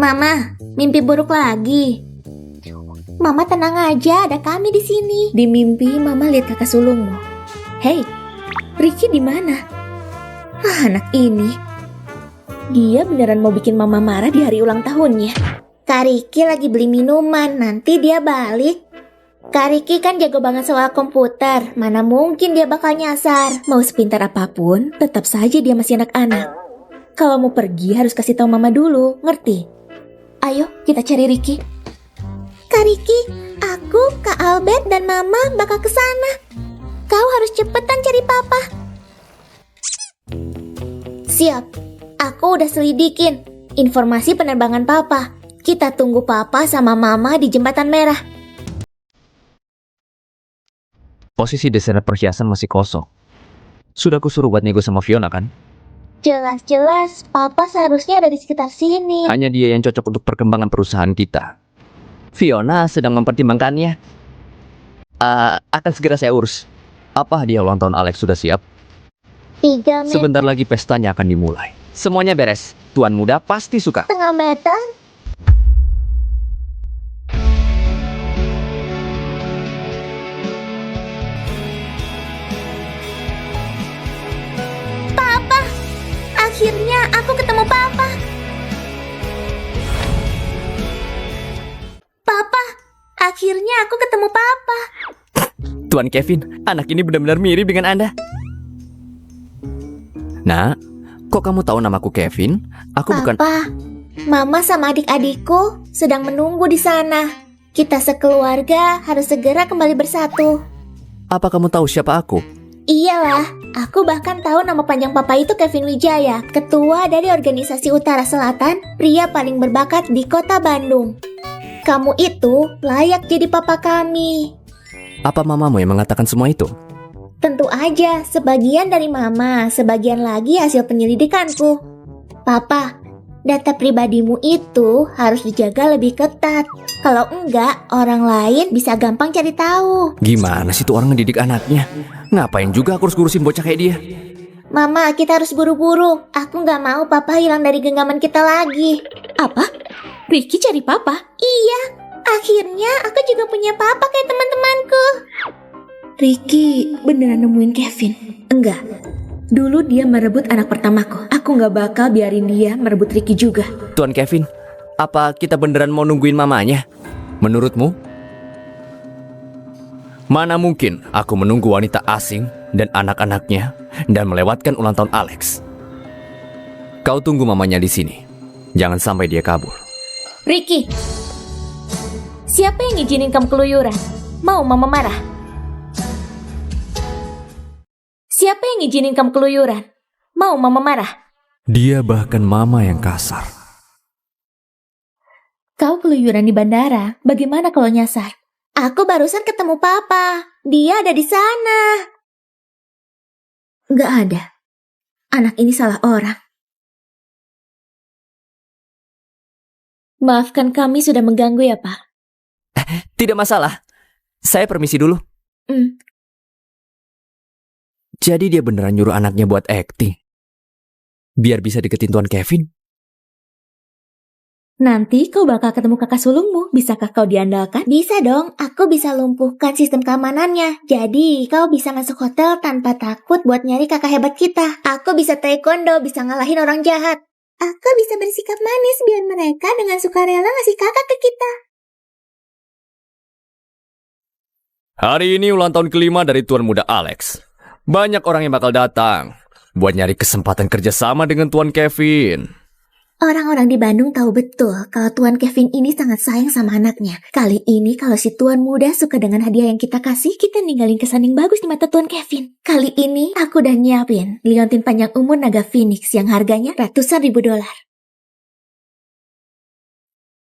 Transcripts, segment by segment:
Mama, mimpi buruk lagi. Mama tenang aja, ada kami di sini. Di mimpi Mama lihat kakak sulungmu. Hei, Ricky di mana? Anak ini. Dia beneran mau bikin Mama marah di hari ulang tahunnya. Kak Ricky lagi beli minuman, nanti dia balik. Kak Ricky kan jago banget soal komputer, mana mungkin dia bakal nyasar. Mau sepintar apapun, tetap saja dia masih anak-anak. Kalau mau pergi harus kasih tahu Mama dulu, ngerti? Ayo kita cari Ricky. Kak Ricky, aku, Kak Albert dan Mama bakal ke sana. Kau harus cepetan cari Papa. Siap, aku udah selidikin informasi penerbangan Papa. Kita tunggu Papa sama Mama di Jembatan Merah. Posisi desainer perhiasan masih kosong. Sudah kusuruh buat nego sama Fiona kan? Jelas-jelas Papa seharusnya ada di sekitar sini. Hanya dia yang cocok untuk perkembangan perusahaan kita. Fiona sedang mempertimbangkannya. Akan segera saya urus. Apa hadiah ulang tahun Alex sudah siap? 3 meter. Sebentar lagi pestanya akan dimulai. Semuanya beres. Tuan muda pasti suka. 1/2 meter. Papa, akhirnya aku ketemu Papa. Papa, akhirnya aku ketemu Papa. Tuan Kevin, anak ini benar-benar mirip dengan Anda. Nak, kok kamu tahu namaku Kevin? Aku bukan... Papa, Mama sama adik-adikku sedang menunggu di sana. Kita sekeluarga harus segera kembali bersatu. Apa kamu tahu siapa aku? Iyalah, aku bahkan tahu nama panjang Papa itu Kevin Wijaya, ketua dari organisasi Utara Selatan, pria paling berbakat di kota Bandung. Kamu itu layak jadi papa kami. Apa mamamu yang mengatakan semua itu? Tentu aja, sebagian dari Mama, sebagian lagi hasil penyelidikanku. Papa, data pribadimu itu harus dijaga lebih ketat. Kalau enggak, orang lain bisa gampang cari tahu. Gimana sih tuh orang ngedidik anaknya? Ngapain juga aku harus ngurusin bocah kayak dia? Mama, kita harus buru-buru. Aku nggak mau Papa hilang dari genggaman kita lagi. Apa? Ricky cari Papa? Iya, akhirnya aku juga punya Papa kayak teman-temanku. Ricky beneran nemuin Kevin? Enggak. Dulu dia merebut anak pertamaku. Aku nggak bakal biarin dia merebut Ricky juga. Tuan Kevin, apa kita beneran mau nungguin mamanya? Menurutmu? Mana mungkin aku menunggu wanita asing dan anak-anaknya dan melewatkan ulang tahun Alex. Kau tunggu mamanya di sini. Jangan sampai dia kabur. Ricky, siapa yang ngizinin kamu keluyuran? Mau Mama marah? Siapa yang ngizinin kamu keluyuran? Mau Mama marah? Dia bahkan mama yang kasar. Kau keluyuran di bandara, bagaimana kalau nyasar? Aku barusan ketemu Papa, dia ada di sana. Gak ada. Anak ini salah orang. Maafkan kami sudah mengganggu ya, Pak. Tidak masalah. Saya permisi dulu. Jadi dia beneran nyuruh anaknya buat acting. Biar bisa deketin Tuan Kevin. Nanti kau bakal ketemu kakak sulungmu. Bisakah kau diandalkan? Bisa dong, aku bisa lumpuhkan sistem keamanannya. Jadi kau bisa masuk hotel tanpa takut buat nyari kakak hebat kita. Aku bisa taekwondo, bisa ngalahin orang jahat. Aku bisa bersikap manis biar mereka dengan sukarela ngasih kakak ke kita. Hari ini ulang tahun kelima dari Tuan Muda Alex. Banyak orang yang bakal datang buat nyari kesempatan kerjasama dengan Tuan Kevin. Orang-orang di Bandung tahu betul kalau Tuan Kevin ini sangat sayang sama anaknya. Kali ini kalau si Tuan Muda suka dengan hadiah yang kita kasih, kita ninggalin kesan yang bagus di mata Tuan Kevin. Kali ini aku udah nyiapin liontin panjang umur naga Phoenix yang harganya ratusan ribu dolar.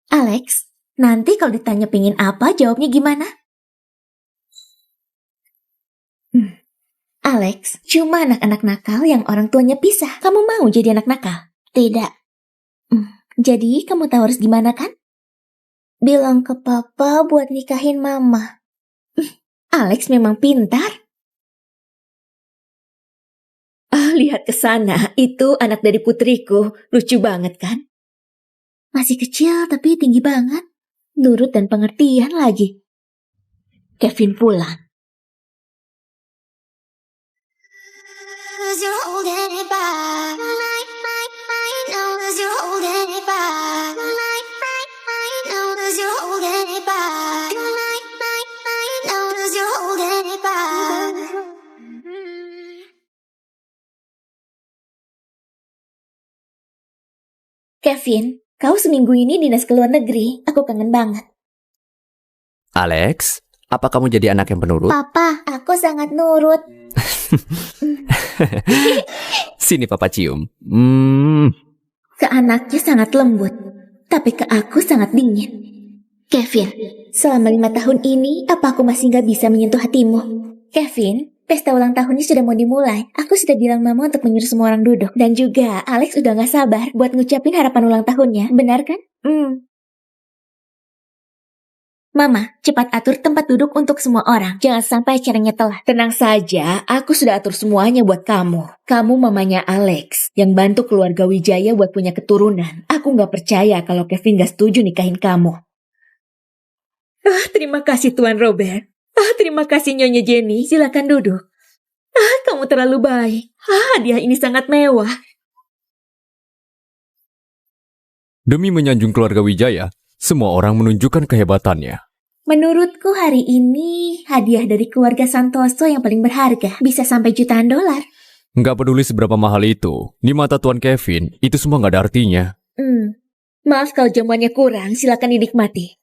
Alex, nanti kalau ditanya pingin apa, jawabnya gimana? Alex, cuma anak-anak nakal yang orang tuanya pisah. Kamu mau jadi anak nakal? Tidak. Jadi kamu tahu harus gimana kan? Bilang ke Papa buat nikahin Mama. Alex memang pintar. Lihat ke sana, itu anak dari putriku. Lucu banget kan? Masih kecil tapi tinggi banget. Nurut dan pengertian lagi. Kevin pulang. Kevin, kau seminggu ini dinas ke luar negeri. Aku kangen banget. Alex, apa kamu jadi anak yang penurut? Papa, aku sangat nurut. Sini papa cium. Ke anaknya sangat lembut, tapi ke aku sangat dingin. Kevin, selama 5 tahun ini, apa aku masih gak bisa menyentuh hatimu? Kevin, pesta ulang tahunnya sudah mau dimulai. Aku sudah bilang mama untuk menyuruh semua orang duduk. Dan juga, Alex udah gak sabar buat ngucapin harapan ulang tahunnya. Benar kan? Mama, cepat atur tempat duduk untuk semua orang. Jangan sampai acaranya telat. Tenang saja, aku sudah atur semuanya buat kamu. Kamu mamanya Alex, yang bantu keluarga Wijaya buat punya keturunan. Aku gak percaya kalau Kevin gak setuju nikahin kamu. Terima kasih Tuan Robert. Terima kasih Nyonya Jenny, silakan duduk. Kamu terlalu baik. Hadiah ini sangat mewah. Demi menyanjung keluarga Wijaya, semua orang menunjukkan kehebatannya. Menurutku hari ini, hadiah dari keluarga Santoso yang paling berharga. Bisa sampai jutaan dolar. Nggak peduli seberapa mahal itu, di mata Tuan Kevin, itu semua nggak ada artinya. Maaf kalau jamuannya kurang, silakan dinikmati.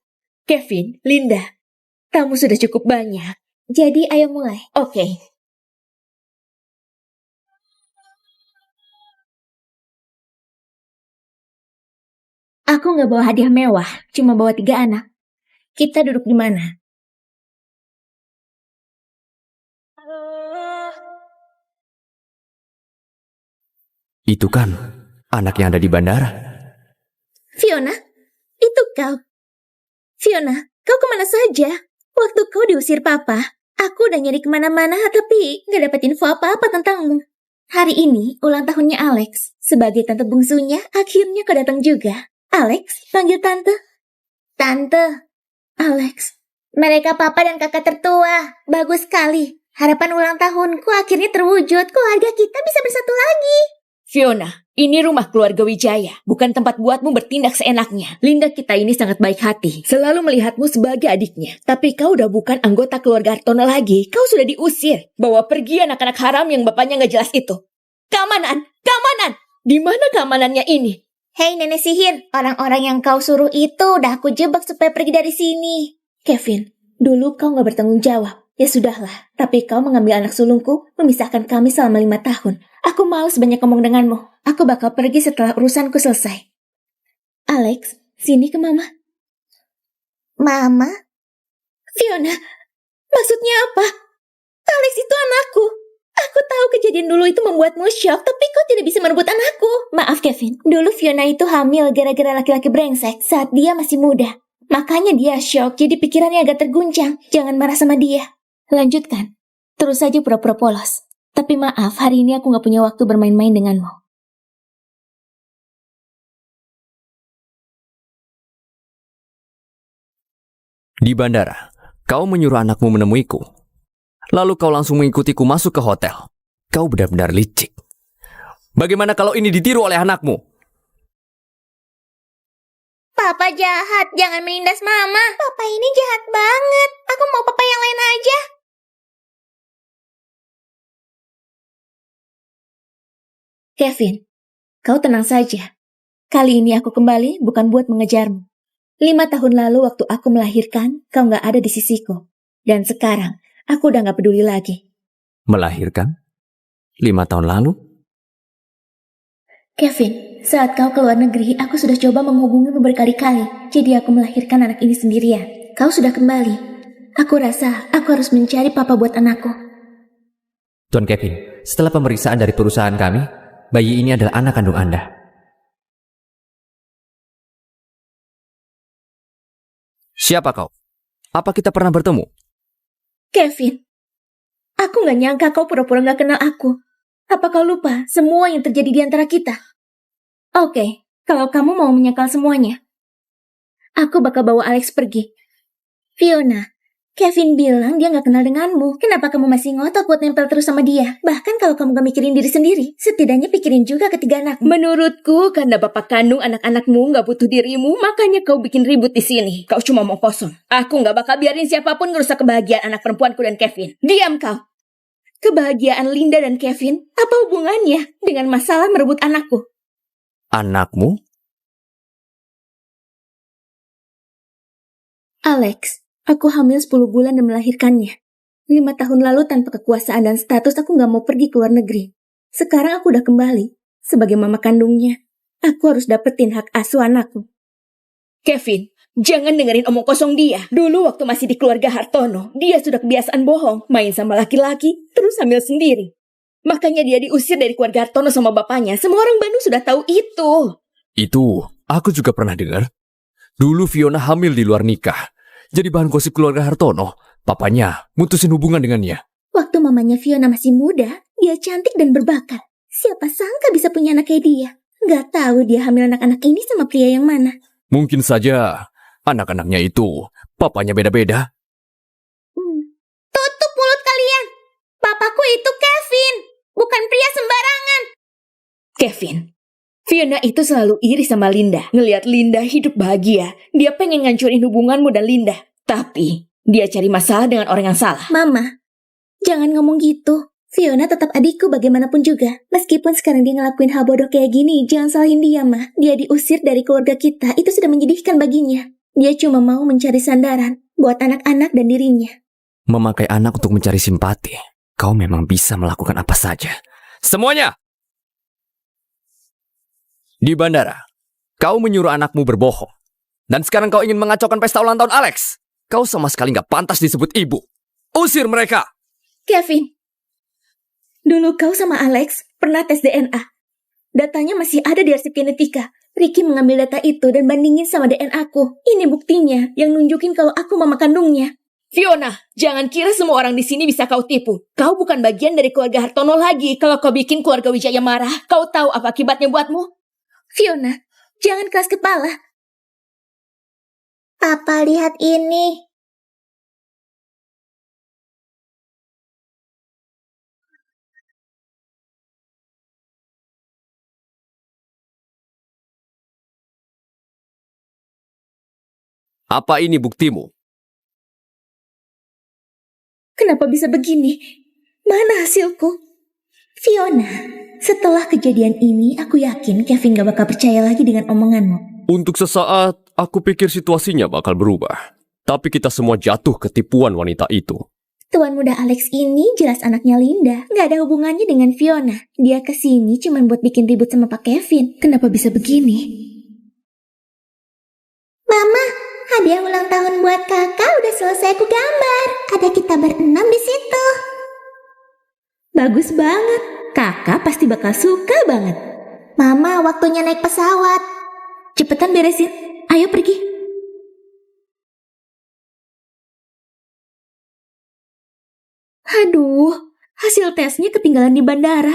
Kevin, Linda, tamu sudah cukup banyak. Jadi ayo mulai. Oke. Aku gak bawa hadiah mewah, cuma bawa 3 anak. Kita duduk di mana? Itu kan anak yang ada di bandara. Fiona, itu kau. Fiona, kau kemana saja? Waktu kau diusir papa, aku udah nyari kemana-mana tapi gak dapet info apa-apa tentangmu. Hari ini ulang tahunnya Alex. Sebagai tante bungsunya, akhirnya kau datang juga. Alex, panggil tante. Tante. Alex. Mereka papa dan kakak tertua. Bagus sekali. Harapan ulang tahunku akhirnya terwujud. Keluarga kita bisa bersatu lagi. Fiona, ini rumah keluarga Wijaya, bukan tempat buatmu bertindak seenaknya. Linda kita ini sangat baik hati, selalu melihatmu sebagai adiknya. Tapi kau udah bukan anggota keluarga Hartono lagi, kau sudah diusir. Bawa pergi anak-anak haram yang bapaknya gak jelas itu. Keamanan, keamanan! Di mana keamanannya ini? Hei nenek sihir, orang-orang yang kau suruh itu udah aku jebak supaya pergi dari sini. Kevin, dulu kau gak bertanggung jawab. Ya sudahlah, tapi kau mengambil anak sulungku, memisahkan kami selama 5 tahun. Aku males banyak ngomong denganmu. Aku bakal pergi setelah urusanku selesai. Alex, sini ke mama. Mama? Fiona, maksudnya apa? Alex itu anakku. Aku tahu kejadian dulu itu membuatmu syok, tapi kau tidak bisa merebut anakku. Maaf Kevin, dulu Fiona itu hamil gara-gara laki-laki brengsek saat dia masih muda. Makanya dia syok, jadi pikirannya agak terguncang. Jangan marah sama dia. Lanjutkan. Terus saja pura-pura polos. Tapi maaf, hari ini aku gak punya waktu bermain-main denganmu. Di bandara, kau menyuruh anakmu menemuiku. Lalu kau langsung mengikutiku masuk ke hotel. Kau benar-benar licik. Bagaimana kalau ini ditiru oleh anakmu? Papa jahat, jangan menindas mama. Papa ini jahat banget. Aku mau papa yang lain aja. Kevin, kau tenang saja. Kali ini aku kembali bukan buat mengejarmu. 5 tahun lalu waktu aku melahirkan, kau gak ada di sisiku. Dan sekarang, aku udah gak peduli lagi. Melahirkan? 5 tahun lalu? Kevin, saat kau keluar negeri, aku sudah coba menghubungimu berkali-kali. Jadi aku melahirkan anak ini sendirian. Kau sudah kembali. Aku rasa aku harus mencari papa buat anakku. Tuan Kevin, setelah pemeriksaan dari perusahaan kami, bayi ini adalah anak kandung Anda. Siapa kau? Apa kita pernah bertemu? Kevin, aku gak nyangka kau pura-pura gak kenal aku. Apa kau lupa semua yang terjadi di antara kita? Oke, Kalau kamu mau menyangkal semuanya, aku bakal bawa Alex pergi. Fiona, Kevin bilang dia gak kenal denganmu. Kenapa kamu masih ngotot buat nempel terus sama dia? Bahkan kalau kamu gak mikirin diri sendiri, setidaknya pikirin juga ketiga anakmu. Menurutku, karena bapak kandung anak-anakmu gak butuh dirimu, makanya kau bikin ribut di sini. Kau cuma mau kosong. Aku gak bakal biarin siapapun ngerusak kebahagiaan anak perempuanku dan Kevin. Diam kau! Kebahagiaan Linda dan Kevin, apa hubungannya dengan masalah merebut anakku? Anakmu? Alex, aku hamil 10 bulan dan melahirkannya. 5 tahun lalu tanpa kekuasaan dan status aku gak mau pergi ke luar negeri. Sekarang aku udah kembali. Sebagai mama kandungnya, aku harus dapetin hak asuh anakku. Kevin, jangan dengerin omong kosong dia. Dulu waktu masih di keluarga Hartono, dia sudah kebiasaan bohong, main sama laki-laki, terus hamil sendiri. Makanya dia diusir dari keluarga Hartono sama bapaknya. Semua orang Bandung sudah tahu itu. Itu, aku juga pernah dengar. Dulu Fiona hamil di luar nikah. Jadi bahan gosip keluarga Hartono. Papanya mutusin hubungan dengannya. Waktu mamanya Fiona masih muda, dia cantik dan berbakat. Siapa sangka bisa punya anak kayak dia. Gak tahu dia hamil anak-anak ini sama pria yang mana. Mungkin saja anak-anaknya itu papanya beda-beda. Tutup mulut kalian. Papaku itu Kevin, bukan pria sembarangan. Kevin, Fiona itu selalu iri sama Linda. Ngelihat Linda hidup bahagia, dia pengen ngancurin hubunganmu dan Linda. Tapi, dia cari masalah dengan orang yang salah. Mama, jangan ngomong gitu. Fiona tetap adikku bagaimanapun juga. Meskipun sekarang dia ngelakuin hal bodoh kayak gini, jangan salahin dia, Ma. Dia diusir dari keluarga kita, itu sudah menyedihkan baginya. Dia cuma mau mencari sandaran buat anak-anak dan dirinya. Memakai anak untuk mencari simpati. Kau memang bisa melakukan apa saja. Semuanya! Di bandara, kau menyuruh anakmu berbohong. Dan sekarang kau ingin mengacaukan pesta ulang tahun Alex. Kau sama sekali gak pantas disebut ibu. Usir mereka! Kevin, dulu kau sama Alex pernah tes DNA. Datanya masih ada di arsip genetika. Ricky mengambil data itu dan bandingin sama DNA aku. Ini buktinya yang nunjukin kalau aku mama kandungnya. Fiona, jangan kira semua orang di sini bisa kau tipu. Kau bukan bagian dari keluarga Hartono lagi. Kalau kau bikin keluarga Wijaya marah, kau tahu apa akibatnya buatmu? Fiona, jangan keras kepala. Papa, lihat ini. Apa ini buktimu? Kenapa bisa begini? Mana hasilku? Fiona, setelah kejadian ini, aku yakin Kevin gak bakal percaya lagi dengan omonganmu. Untuk sesaat, aku pikir situasinya bakal berubah. Tapi kita semua jatuh ke tipuan wanita itu. Tuan muda Alex ini jelas anaknya Linda. Gak ada hubungannya dengan Fiona. Dia kesini cuma buat bikin ribut sama Pak Kevin. Kenapa bisa begini? Mama, hadiah ulang tahun buat kakak udah selesai aku gambar. Ada kita berenam di situ. Bagus banget. Kakak pasti bakal suka banget. Mama, waktunya naik pesawat. Cepetan beresin. Ayo pergi. Aduh, hasil tesnya ketinggalan di bandara.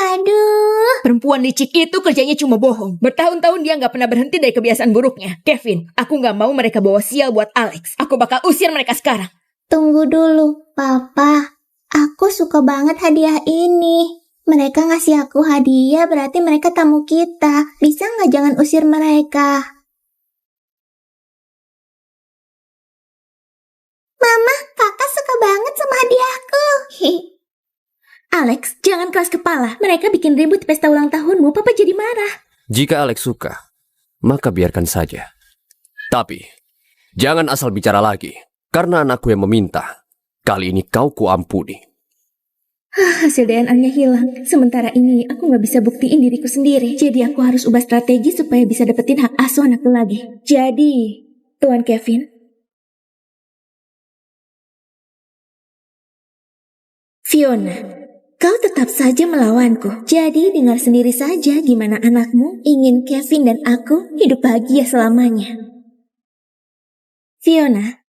Aduh. Perempuan licik itu kerjanya cuma bohong. Bertahun-tahun dia nggak pernah berhenti dari kebiasaan buruknya. Kevin, aku nggak mau mereka bawa sial buat Alex. Aku bakal usir mereka sekarang. Tunggu dulu, Papa. Aku suka banget hadiah ini. Mereka ngasih aku hadiah berarti mereka tamu kita. Bisa nggak jangan usir mereka? Mama, kakak suka banget sama hadiahku. Alex, jangan keras kepala. Mereka bikin ribut pesta ulang tahunmu, Papa jadi marah. Jika Alex suka, maka biarkan saja. Tapi, jangan asal bicara lagi. Karena anakku yang meminta. Kali ini kau kuampuni. Hasil DNA-nya hilang. Sementara ini aku nggak bisa buktiin diriku sendiri. Jadi aku harus ubah strategi supaya bisa dapetin hak asuh anakku lagi. Jadi, Tuan Kevin. Fiona, kau tetap saja melawanku. Jadi dengar sendiri saja gimana anakmu ingin Kevin dan aku hidup bahagia selamanya. Fiona,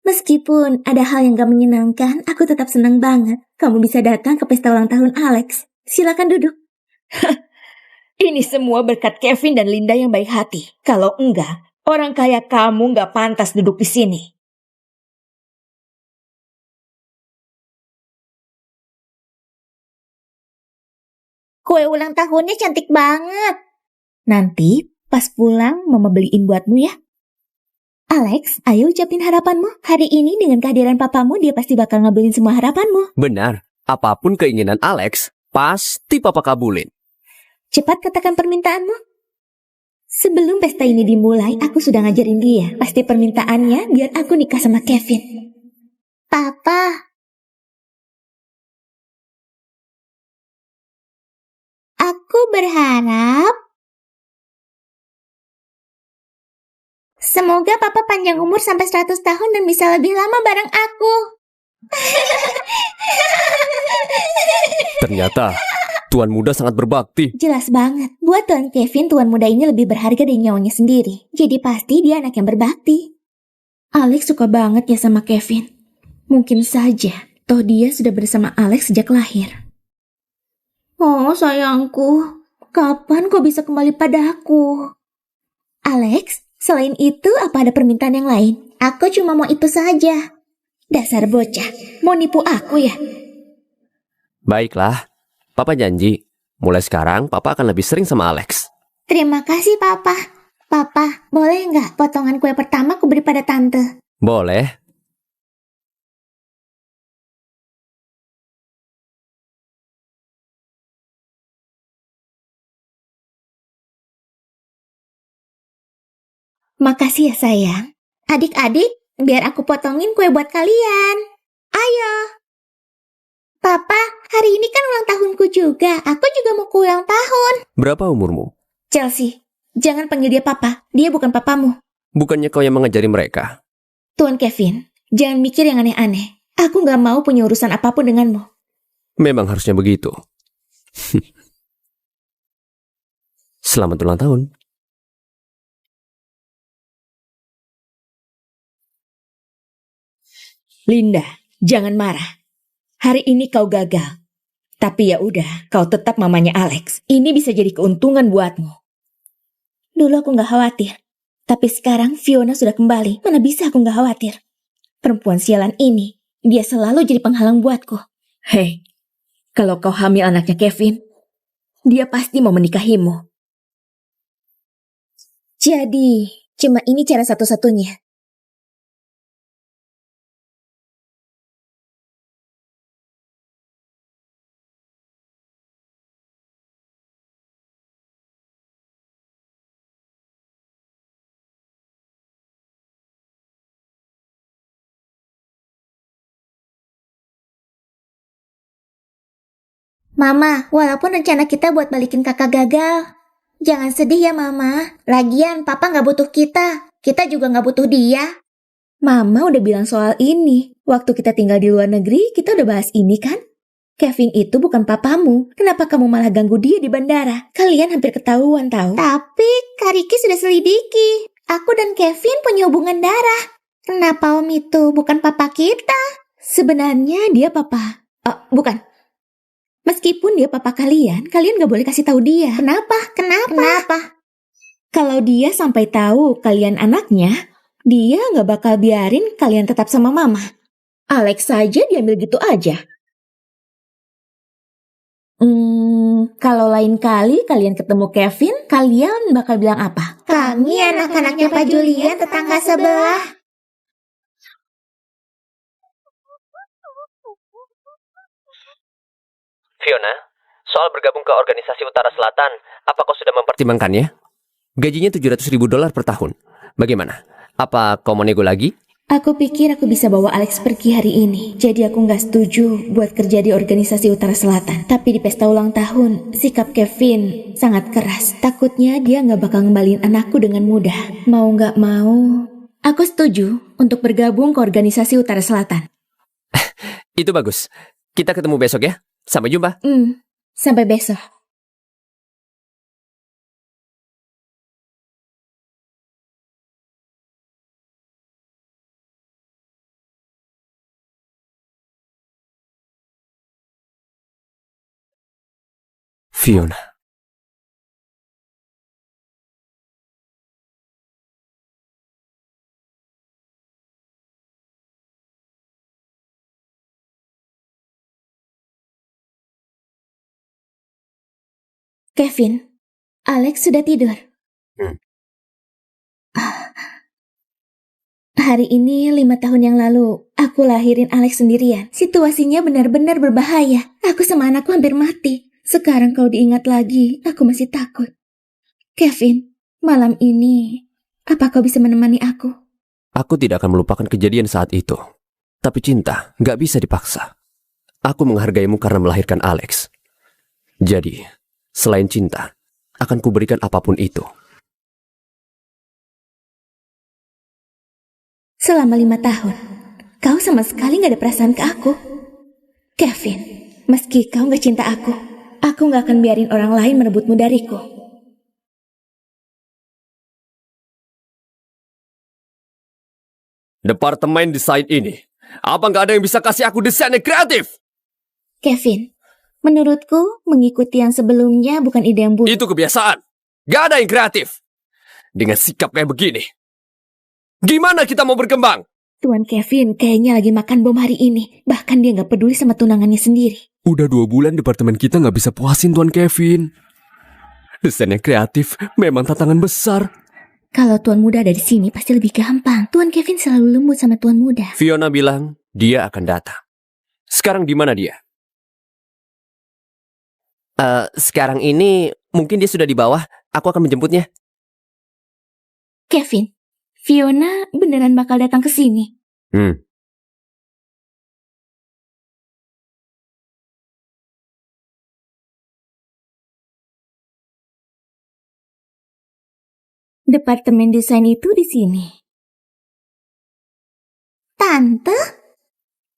meskipun ada hal yang gak menyenangkan, aku tetap senang banget kamu bisa datang ke pesta ulang tahun Alex. Silakan duduk. Ini semua berkat Kevin dan Linda yang baik hati. Kalau enggak, orang kaya kamu nggak pantas duduk di sini. Kue ulang tahunnya cantik banget. Nanti pas pulang mama beliin buatmu ya. Alex, ayo ucapin harapanmu. Hari ini dengan kehadiran papamu dia pasti bakal ngabulin semua harapanmu. Benar, apapun keinginan Alex, pasti papa kabulin. Cepat katakan permintaanmu. Sebelum pesta ini dimulai, aku sudah ngajarin dia. Pasti permintaannya biar aku nikah sama Kevin. Papa. Aku berharap semoga Papa panjang umur sampai 100 tahun dan bisa lebih lama bareng aku. Ternyata, tuan muda sangat berbakti. Jelas banget. Buat Tuan Kevin, Tuan muda ini lebih berharga dari nyawanya sendiri. Jadi pasti dia anak yang berbakti. Alex suka banget ya sama Kevin. Mungkin saja, toh dia sudah bersama Alex sejak lahir. Oh sayangku, kapan kau bisa kembali padaku? Alex, selain itu apa ada permintaan yang lain? Aku cuma mau itu saja. Dasar bocah, mau nipu aku ya? Baiklah, papa janji. Mulai sekarang, papa akan lebih sering sama Alex. Terima kasih papa. Papa, boleh nggak potongan kue pertama aku beri pada tante? Boleh. Makasih ya sayang. Adik-adik, biar aku potongin kue buat kalian. Ayo. Papa, hari ini kan ulang tahunku juga. Aku juga mau kue ulang tahun. Berapa umurmu? Chelsea, jangan panggil dia papa. Dia bukan papamu. Bukannya kau yang mengajari mereka? Tuan Kevin, jangan mikir yang aneh-aneh. Aku nggak mau punya urusan apapun denganmu. Memang harusnya begitu. Selamat ulang tahun. Linda, jangan marah. Hari ini kau gagal. Tapi ya udah, kau tetap mamanya Alex. Ini bisa jadi keuntungan buatmu. Dulu aku nggak khawatir. Tapi sekarang Fiona sudah kembali. Mana bisa aku nggak khawatir? Perempuan sialan ini, dia selalu jadi penghalang buatku. Hei, kalau kau hamil anaknya Kevin, dia pasti mau menikahimu. Jadi, cuma ini cara satu-satunya. Mama, walaupun rencana kita buat balikin kakak gagal, jangan sedih ya Mama. Lagian Papa nggak butuh kita. Kita juga nggak butuh dia. Mama udah bilang soal ini. Waktu kita tinggal di luar negeri, kita udah bahas ini kan? Kevin itu bukan papamu. Kenapa kamu malah ganggu dia di bandara? Kalian hampir ketahuan tahu. Tapi Kak Ricky sudah selidiki. Aku dan Kevin punya hubungan darah. Kenapa Om itu bukan papa kita? Sebenarnya dia papa. Bukan. Meskipun dia papa kalian, kalian gak boleh kasih tahu dia. Kenapa? Kenapa? Kalau dia sampai tahu kalian anaknya, dia gak bakal biarin kalian tetap sama mama. Alex saja diambil gitu aja. Kalau lain kali kalian ketemu Kevin, kalian bakal bilang apa? Kami anak-anaknya Pak Julian, tetangga sebelah. Fiona, soal bergabung ke organisasi Utara Selatan, apa kau sudah mempertimbangkannya? Gajinya $700,000 per tahun. Bagaimana? Apa kau mau nego lagi? Aku pikir aku bisa bawa Alex pergi hari ini. Jadi aku gak setuju buat kerja di organisasi Utara Selatan. Tapi di pesta ulang tahun, sikap Kevin sangat keras. Takutnya dia gak bakal ngembalin anakku dengan mudah. Mau gak mau, aku setuju untuk bergabung ke organisasi Utara Selatan. Itu bagus. Kita ketemu besok ya. Sampai jumpa. Sampai besok. Fiona. Kevin, Alex sudah tidur. Hmm. Hari ini 5 tahun yang lalu, aku lahirin Alex sendirian. Situasinya benar-benar berbahaya. Aku sama anakku hampir mati. Sekarang kalau diingat lagi, aku masih takut. Kevin, malam ini, apa kau bisa menemani aku? Aku tidak akan melupakan kejadian saat itu. Tapi cinta gak bisa dipaksa. Aku menghargaimu karena melahirkan Alex. Jadi, selain cinta, akan kuberikan apapun itu. Selama 5 tahun, kau sama sekali gak ada perasaan ke aku. Kevin, meski kau gak cinta aku gak akan biarin orang lain merebutmu dariku. Departemen desain ini, apa nggak ada yang bisa kasih aku desain yang kreatif? Kevin, menurutku mengikuti yang sebelumnya bukan ide yang buruk. Itu kebiasaan. Gak ada yang kreatif. Dengan sikap kayak begini, gimana kita mau berkembang? Tuan Kevin kayaknya lagi makan bom hari ini. Bahkan dia gak peduli sama tunangannya sendiri. Udah 2 bulan departemen kita nggak bisa puasin Tuan Kevin. Desain yang kreatif memang tantangan besar. Kalau tuan muda ada di sini pasti lebih gampang. Tuan Kevin selalu lembut sama tuan muda. Fiona bilang dia akan datang. Sekarang di mana dia? Sekarang ini mungkin dia sudah di bawah. Aku akan menjemputnya. Kevin, Fiona beneran bakal datang ke sini. Departemen desain itu di sini. Tante?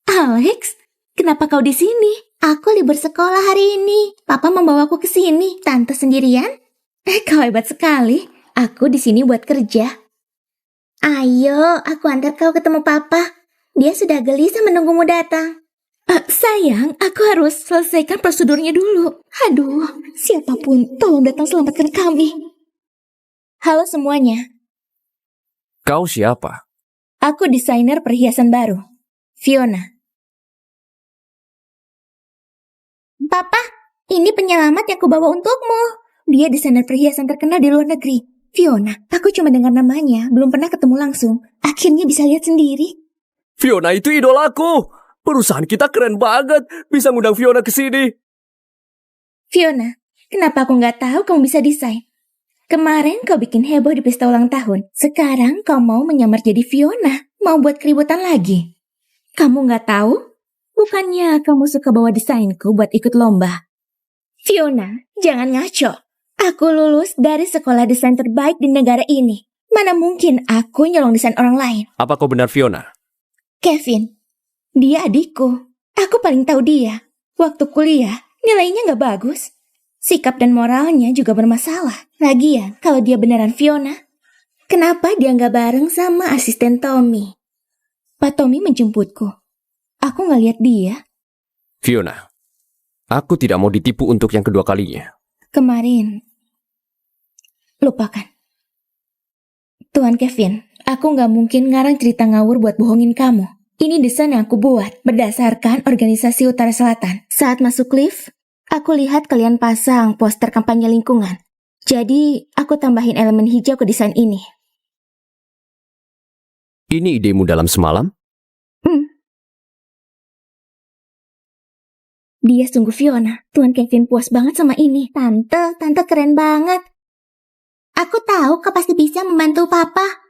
Alex? Kenapa kau di sini? Aku libur sekolah hari ini. Papa membawaku ke sini. Tante sendirian? Kau hebat sekali. Aku di sini buat kerja. Ayo, aku antar kau ketemu Papa. Dia sudah gelisah menunggumu datang. Sayang, aku harus selesaikan prosedurnya dulu. Aduh, siapapun, tolong datang selamatkan kami. Halo semuanya. Kau siapa? Aku desainer perhiasan baru. Fiona. Papa, ini penyelamat yang kubawa untukmu. Dia desainer perhiasan terkenal di luar negeri. Fiona, aku cuma dengar namanya, belum pernah ketemu langsung. Akhirnya bisa lihat sendiri. Fiona itu idolaku. Perusahaan kita keren banget. Bisa ngundang Fiona ke sini. Fiona, kenapa aku nggak tahu kamu bisa desain? Kemarin kau bikin heboh di pesta ulang tahun. Sekarang kau mau menyamar jadi Fiona. Mau buat keributan lagi. Kamu nggak tahu? Bukannya kamu suka bawa desainku buat ikut lomba? Fiona, jangan ngaco. Aku lulus dari sekolah desain terbaik di negara ini. Mana mungkin aku nyolong desain orang lain? Apa kau benar Fiona? Kevin, dia adikku. Aku paling tahu dia. Waktu kuliah, nilainya nggak bagus. Sikap dan moralnya juga bermasalah. Lagian, kalau dia beneran Fiona, kenapa dia nggak bareng sama asisten Tommy? Pak Tommy menjemputku. Aku nggak lihat dia. Fiona, aku tidak mau ditipu untuk yang kedua kalinya. Kemarin, lupakan. Tuan Kevin, aku nggak mungkin ngarang cerita ngawur buat bohongin kamu. Ini desain yang aku buat berdasarkan organisasi Utara Selatan. Saat masuk lift, aku lihat kalian pasang poster kampanye lingkungan. Jadi, aku tambahin elemen hijau ke desain ini. Ini idemu dalam semalam? Dia sungguh Fiona. Tuan Kevin puas banget sama ini. Tante keren banget. Aku tahu kau pasti bisa membantu Papa.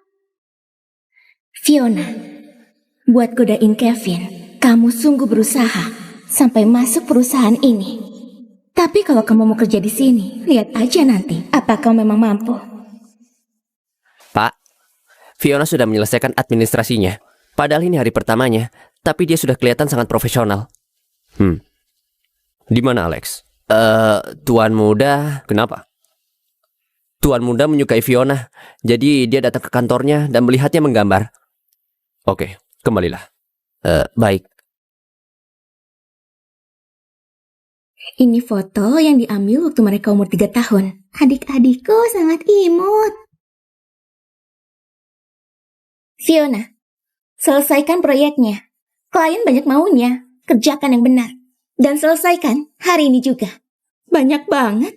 Fiona, buat godain Kevin, kamu sungguh berusaha sampai masuk perusahaan ini. Tapi kalau kamu mau kerja di sini, lihat aja nanti apa kau memang mampu. Pak, Fiona sudah menyelesaikan administrasinya. Padahal ini hari pertamanya, tapi dia sudah kelihatan sangat profesional. Di mana Alex? Tuan muda, kenapa? Tuan muda menyukai Fiona, jadi dia datang ke kantornya dan melihatnya menggambar. Oke, kembalilah. Baik. Ini foto yang diambil waktu mereka umur 3 tahun. Adik-adikku sangat imut. Fiona, selesaikan proyeknya. Klien banyak maunya. Kerjakan yang benar. Dan selesaikan hari ini juga. Banyak banget.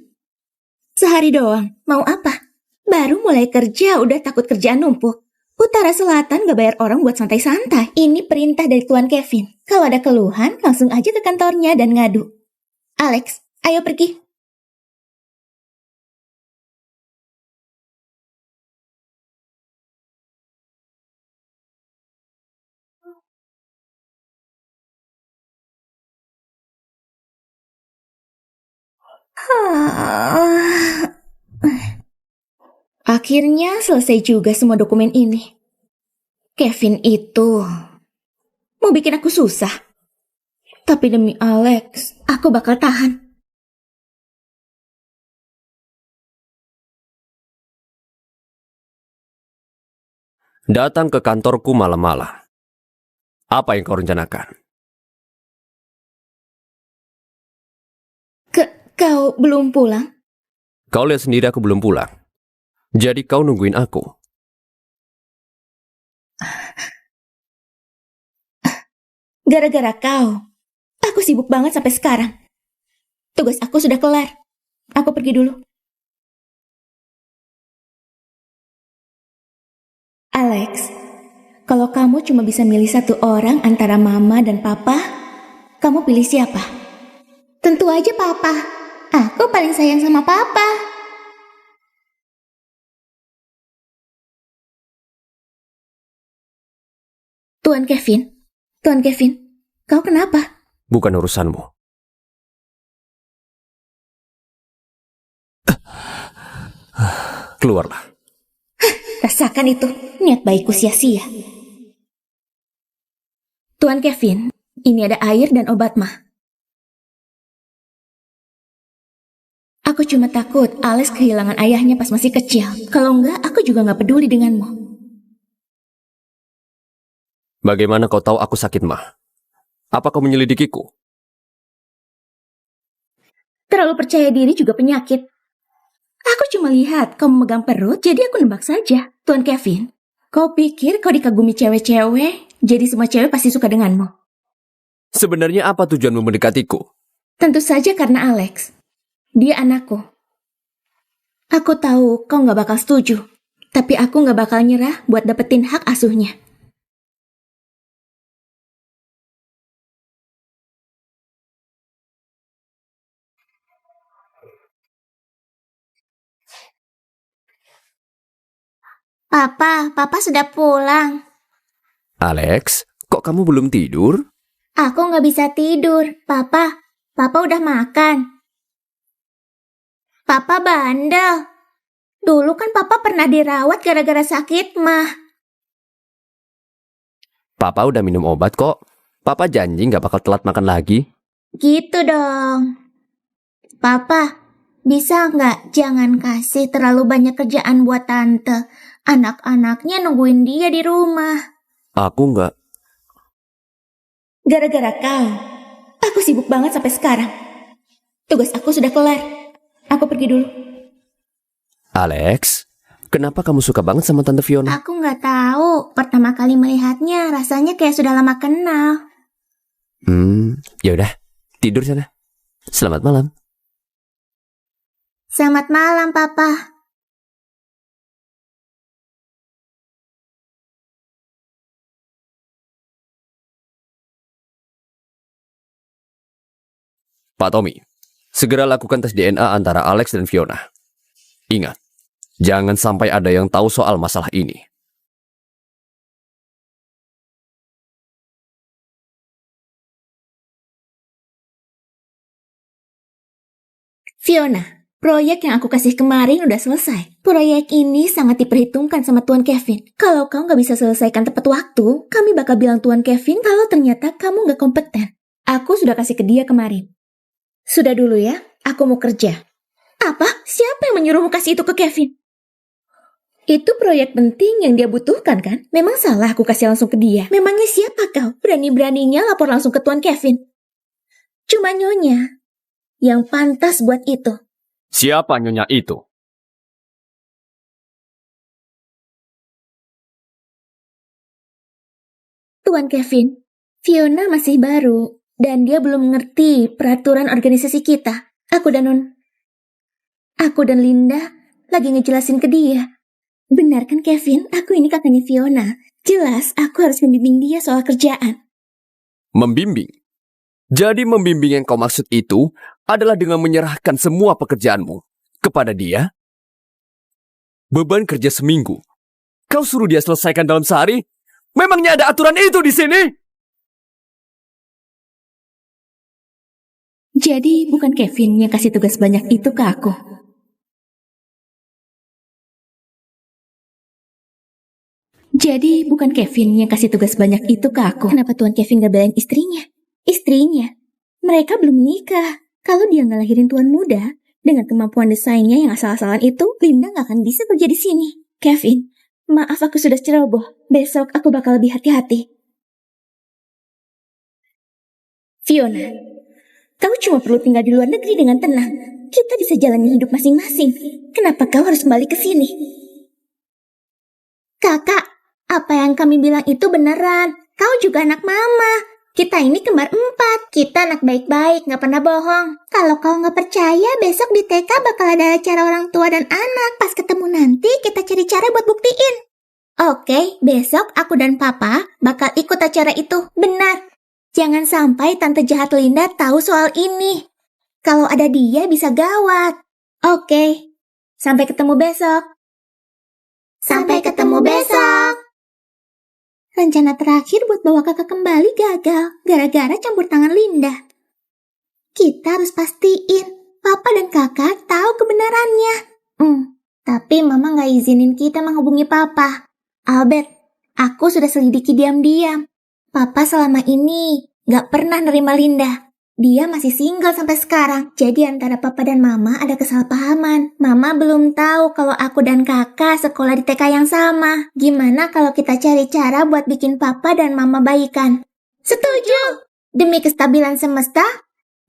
Sehari doang. Mau apa? Baru mulai kerja udah takut kerjaan numpuk. Utara Selatan gak bayar orang buat santai-santai. Ini perintah dari Tuan Kevin. Kalau ada keluhan, langsung aja ke kantornya dan ngadu. Alex, ayo pergi. Akhirnya selesai juga semua dokumen ini. Kevin itu mau bikin aku susah. Tapi demi Alex, aku bakal tahan. Datang ke kantorku malam-malam. Apa yang kau rencanakan? Kau belum pulang? Kau lihat sendiri aku belum pulang. Jadi kau nungguin aku. Gara-gara kau, aku sibuk banget sampai sekarang. Tugas aku sudah kelar. Aku pergi dulu. Alex, kalau kamu cuma bisa milih satu orang antara mama dan papa, kamu pilih siapa? Tentu aja papa. Aku paling sayang sama papa. Tuan Kevin, kau kenapa? Bukan urusanmu. Keluarlah. Rasakan itu, niat baikku sia-sia. Tuan Kevin, ini ada air dan obat mah. Aku cuma takut Alex kehilangan ayahnya pas masih kecil. Kalau enggak, aku juga nggak peduli denganmu. Bagaimana kau tahu aku sakit, mah? Apa kau menyelidikiku? Terlalu percaya diri juga penyakit. Aku cuma lihat kau memegang perut, jadi aku nebak saja. Tuan Kevin, kau pikir kau dikagumi cewek-cewek, jadi semua cewek pasti suka denganmu? Sebenarnya apa tujuanmu mendekatiku? Tentu saja karena Alex. Dia anakku. Aku tahu kau gak bakal setuju, tapi aku gak bakal nyerah buat dapetin hak asuhnya. Papa sudah pulang. Alex, kok kamu belum tidur? Aku gak bisa tidur. Papa udah makan. Papa bandel. Dulu kan papa pernah dirawat gara-gara sakit mah. Papa udah minum obat kok. Papa janji gak bakal telat makan lagi. Gitu dong. Papa, bisa nggak jangan kasih terlalu banyak kerjaan buat tante. Anak-anaknya nungguin dia di rumah. Aku nggak. Gara-gara kau, aku sibuk banget sampai sekarang. Tugas aku sudah kelar. Aku pergi dulu. Alex, kenapa kamu suka banget sama Tante Fiona? Aku nggak tahu. Pertama kali melihatnya rasanya kayak sudah lama kenal. Ya udah, tidur sana. Selamat malam. Selamat malam, Papa. Pak Tommy, segera lakukan tes DNA antara Alex dan Fiona. Ingat, jangan sampai ada yang tahu soal masalah ini. Fiona, proyek yang aku kasih kemarin udah selesai. Proyek ini sangat diperhitungkan sama Tuan Kevin. Kalau kau nggak bisa selesaikan tepat waktu, kami bakal bilang Tuan Kevin kalau ternyata kamu nggak kompeten. Aku sudah kasih ke dia kemarin. Sudah dulu ya, aku mau kerja. Apa? Siapa yang menyuruhmu kasih itu ke Kevin? Itu proyek penting yang dia butuhkan kan? Memang salah aku kasih langsung ke dia. Memangnya siapa kau? Berani-beraninya lapor langsung ke Tuan Kevin. Cuma Nyonya. yang pantas buat itu. Siapa nyonya itu? Tuan Kevin, Fiona masih baru dan dia belum mengerti peraturan organisasi kita. Aku dan Linda lagi ngejelasin ke dia. Benar kan Kevin? Aku ini kakaknya Fiona. Jelas aku harus membimbing dia soal kerjaan. Membimbing? Jadi membimbing yang kau maksud itu adalah dengan menyerahkan semua pekerjaanmu kepada dia? Beban kerja seminggu. Kau suruh dia selesaikan dalam sehari? Memangnya ada aturan itu di sini? Jadi bukan Kevin yang kasih tugas banyak itu ke aku. Kenapa Tuan Kevin gak belain istrinya? Istrinya? Mereka belum menikah. Kalau dia ngelahirin tuan muda, dengan kemampuan desainnya yang asal-asalan itu, Linda gak akan bisa kerja di sini. Kevin, maaf aku sudah ceroboh. Besok aku bakal lebih hati-hati. Fiona, kau cuma perlu tinggal di luar negeri dengan tenang. Kita bisa jalani hidup masing-masing. Kenapa kau harus kembali ke sini? Kakak, apa yang kami bilang itu beneran. Kau juga anak mama. Kita ini kembar 4. Kita anak baik-baik, gak pernah bohong. Kalau kau gak percaya, besok di TK bakal ada acara orang tua dan anak. Pas ketemu nanti, kita cari cara buat buktiin. Oke, besok aku dan papa bakal ikut acara itu. Benar. Jangan sampai tante jahat Linda tahu soal ini. Kalau ada dia bisa gawat. Oke, sampai ketemu besok. Sampai ketemu besok. Rencana terakhir buat bawa kakak kembali gagal gara-gara campur tangan Linda. Kita harus pastiin papa dan kakak tahu kebenarannya. Tapi mama gak izinin kita menghubungi papa. Albert, aku sudah selidiki diam-diam. Papa selama ini gak pernah nerima Linda. Dia masih single sampai sekarang. Jadi antara papa dan mama ada kesalahpahaman. Mama belum tahu kalau aku dan kakak sekolah di TK yang sama. Gimana kalau kita cari cara buat bikin papa dan mama baikan? Setuju! Demi kestabilan semesta,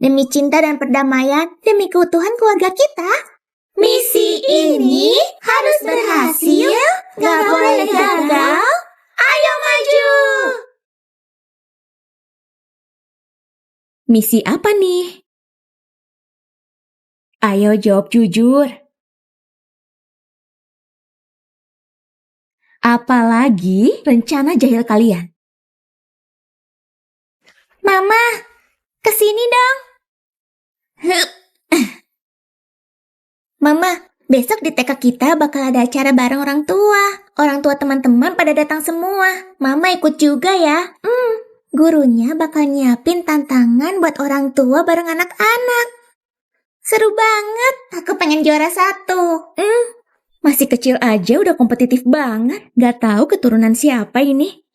demi cinta dan perdamaian, demi keutuhan keluarga kita. Misi ini harus berhasil, gak boleh gagal. Ayo maju! Misi apa nih? Ayo jawab jujur. Apalagi rencana jahil kalian? Mama, kesini dong. Mama, besok di TK kita bakal ada acara bareng orang tua. Orang tua teman-teman pada datang semua. Mama ikut juga ya. Gurunya bakal nyiapin tantangan buat orang tua bareng anak-anak. Seru banget. Aku pengen juara 1. Masih kecil aja udah kompetitif banget. Gak tahu keturunan siapa ini.